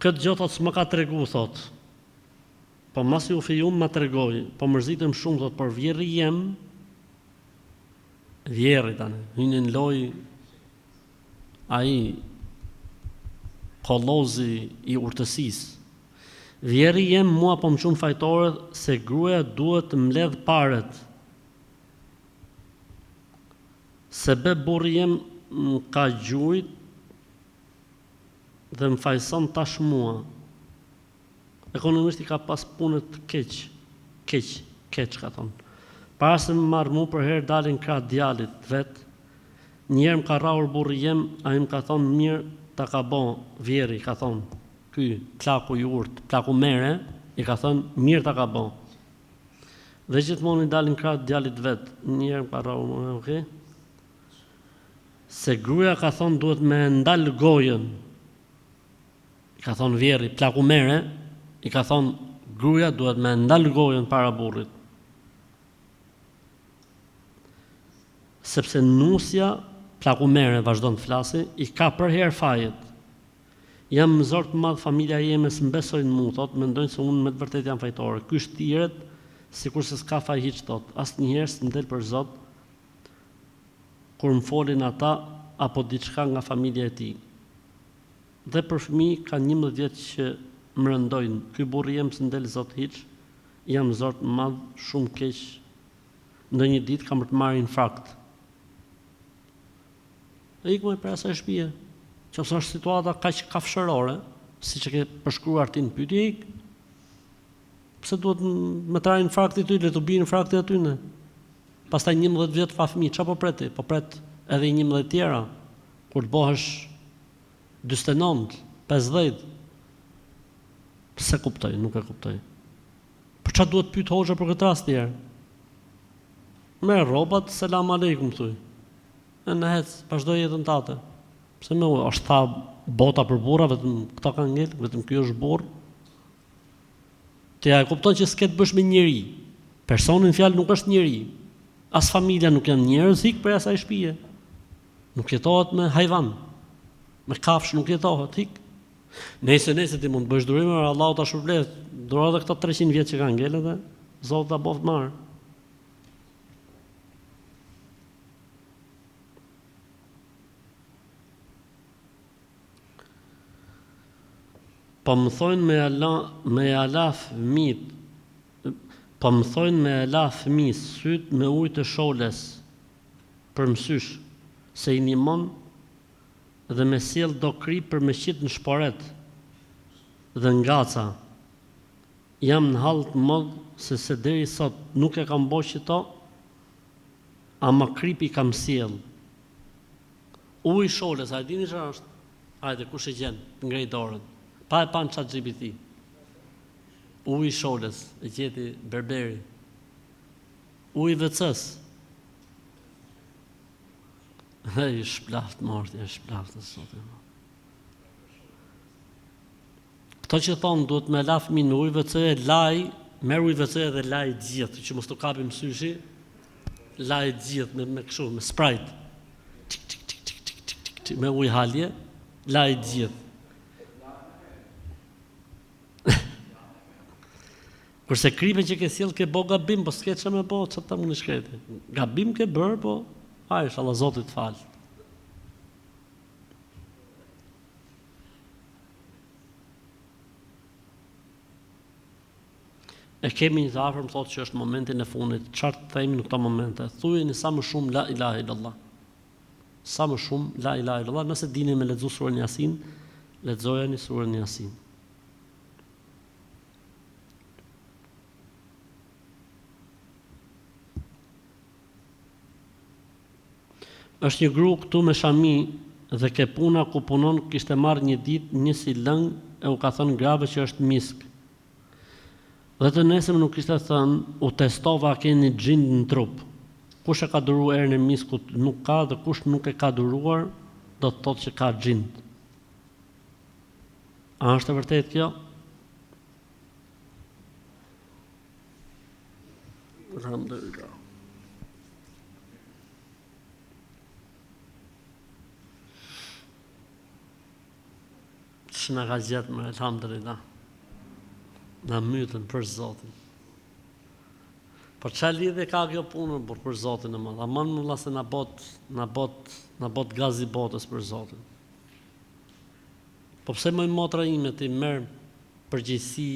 Këtë gjë thot s'ma ka tregu, thot. Po mas ju fijum ma tregoj, po mërzitëm shumë, thot, por vjerri jem, vjerri tani, hynin loj ai kollozi i urtësis. Vjerri jem mua po më qunë fajtore se gruaja duhet të mbledh paret. Se be burri jem më ka gjujt dhe më fajson tash mua. Ekonomisht i ka pas punët keq ka thonë. Para se më marrë mu për herë dalin krah djalit vet, njerë më ka raur burri jem, a i më ka thonë mirë ta ka bon, vjeri, ka thonë, ky, plaku i urt, plaku mere, i ka thonë mirë ta ka bon. Dhe gjithmonë i dalin krah djalit vet, njerë më ka raur mu, okay? Se gruaja ka thonë duhet me ndal gojën, i ka thonë vjeri, plaku mere, i ka thonë gruaja duhet me ndal gojën para burrit. Sepse nusja, plaku mere, vazhdon të flasi, i ka për herë fajet. Jam më zor të madh familja jeme së mbesojnë mu, thot, mendojnë se unë me të vërtet jam fajtore. Ky shtiret, sikur se s'ka faj hiç, thot, asnjëherë s'm del për Zot, kur më folin ata, apo diçka nga familja e tij. Dhe për fëmijë ka 11 vjet që më rëndojnë, ky burri jem s'ndel Zot hiç, jam zor të madh, shumë keq. Ndonjë ditë kam të marrë infarkt. E ikme për asaj shtëpie. Qofse është situata kaq kafshërore, siç e ke përshkruar ti në pyetje, pse duhet me tra infarkti ty, le të bëjë infarkti aty ne? Pastaj 11 vjet pa fëmijë, çfarë po preti? Po pret edhe 11 tjera, kur të bëhesh 49, 50. Pse kuptoj, nuk e kuptoj. Për çfarë duhet pyet hoxha për këtë rast tjerë? Me rrobat, selam aleikum thuj. E në hec, vazhdoj jetën tate. Pse me është tha bota për burra, vetëm këta kanë ngel, vetëm ky është burr. Ti e kupton që s'ke të bësh me njeri. Personi në fjalë nuk është njeri. As familja nuk janë njerëz, hik për asaj shtëpie. Nuk jetohet me hajvan. Me kafsh nuk jetohet, hik. Nëse ti mund të bësh durim, Allahu ta shpërblet. Dora edhe këto 300 vjet që kanë ngel edhe Zoti ta boft marr. Po më thojnë me ala fëmijët, po më thojnë me ala fëmijë syt me ujë të sholes për mësysh, se i nimon dhe me sjell do kri për me qit në shporet dhe ngaca. Jam në hall të madh se deri sot nuk e kam bërë qito, ama kripi kam sjell. Ujë sholes, a e dini çfarë është? Hajde, kush e gjen? Ngrej dorën. Pa e panë ChatGPT. Uji sholes, e gjeti berberi. Uji vëcës. E i shplaft morti, e shplaft të sotë. Këto që thonë duhet me la fëmin uji vëcë e laj, merë uji vëcë dhe laj gjithë, që mos të kapim syshi, laj gjithë me këshu, me sprite. Me uji halje, laj gjithë. Kurse kripen që ke sjell ke bo gabim, po s'ke çfarë më bo, çfarë ta mundi shkreti. Gabim ke bër, po hajde, inshallah Zoti të fal. E kemi një të afër, më thotë që është momentin e fundit. Çfarë të themi në këto momente? Thujeni sa më shumë la ilaha illallah. Sa më shumë la ilaha illallah. Nëse dini me lexuar surën Yasin, lexojeni surën Yasin. Është një gru këtu me Shami dhe ke puna ku punon kishte marrë një ditë një silëng e u ka thënë grave që është misk. Dhe të nesëm nuk kishte thënë, u testova a keni xhin në trup. Kush e ka duruar erën e miskut nuk ka dhe kush nuk e ka duruar do të thotë që ka xhin. A është e vërtet kjo? Alhamdulillah. Që nga ka gjetë më, alhamdulillah. Në mytën për Zotin. Por çfarë lidhje ka kjo punë për Zotin e madh? Aman mulla se na bot gazi botës për Zotin. Po pse më motra ime ti merr përgjegjësi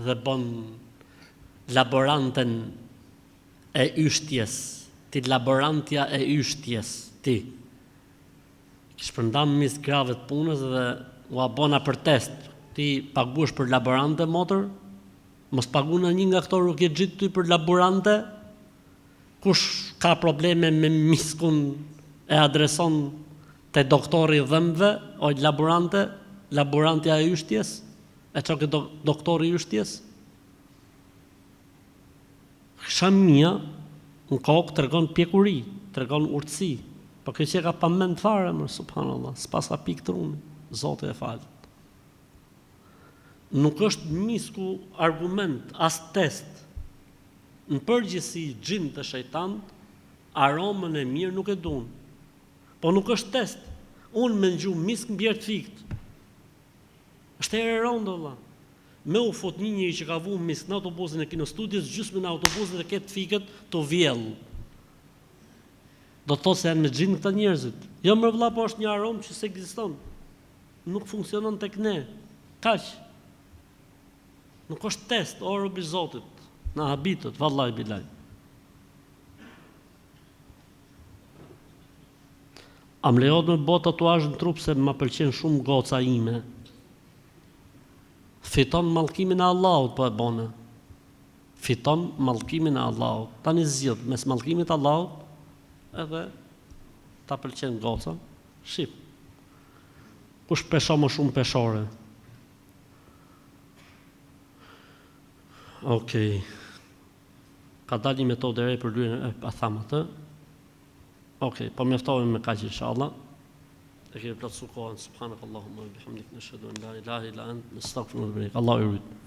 dhe bën laboranten e yshtjes, ti laborantja e yshtjes, ti. Shpërndam mis grave të punës dhe u abona për test. Ti paguash për laborante motër? Mos paguna një nga këto rrugëxhit ty për laborante? Kush ka probleme me miskun e adreson te doktori i dhëmbëve, o laborante, laborantja e yshtjes? E çka ke doktori i yshtjes? Shamia në kokë tregon pjekuri, tregon urtësi. Po kjo që ka pa mend fare, më subhanallah, s'pas ka pikë truni, Zoti e fal. Nuk është misku argument, as test. Në përgjithësi xhin të shejtant, aromën e mirë nuk e duan. Po nuk është test. Unë me ngju misk mbjerë të fikt. Është herë e rëndë valla. Me u fut një njeri që ka vu misk në autobusin e Kinostudios, gjysmën e autobusit dhe ketë fikët të vjell. Do të thotë se janë me xhin këta njerëzit. Jo më vëlla, po është një aromë që s'ekziston. Nuk funksionon tek ne. Kaq. Nuk është test, o robi Zotit, na habitët, vallahi bilaj. Am lejohet me bë tatuazh në trup se më pëlqen shumë goca ime. Fiton mallkimin e Allahut po e bone. Fiton mallkimin e Allahut. Tani zgjidh mes mallkimit të Allahut edhe ta pëlqen goca. Shif. Kush pesho më shumë peshore? Okej. Ka dalë një metodë e re për lyerjen e tham atë. Okej, po mjaftohemi me kaq inshallah. E kemi plotësuar kohën. Subhanakallahumma wa bihamdika nashhadu an la ilaha illa anta nastaghfiruka wa natubu ilaik. Allahu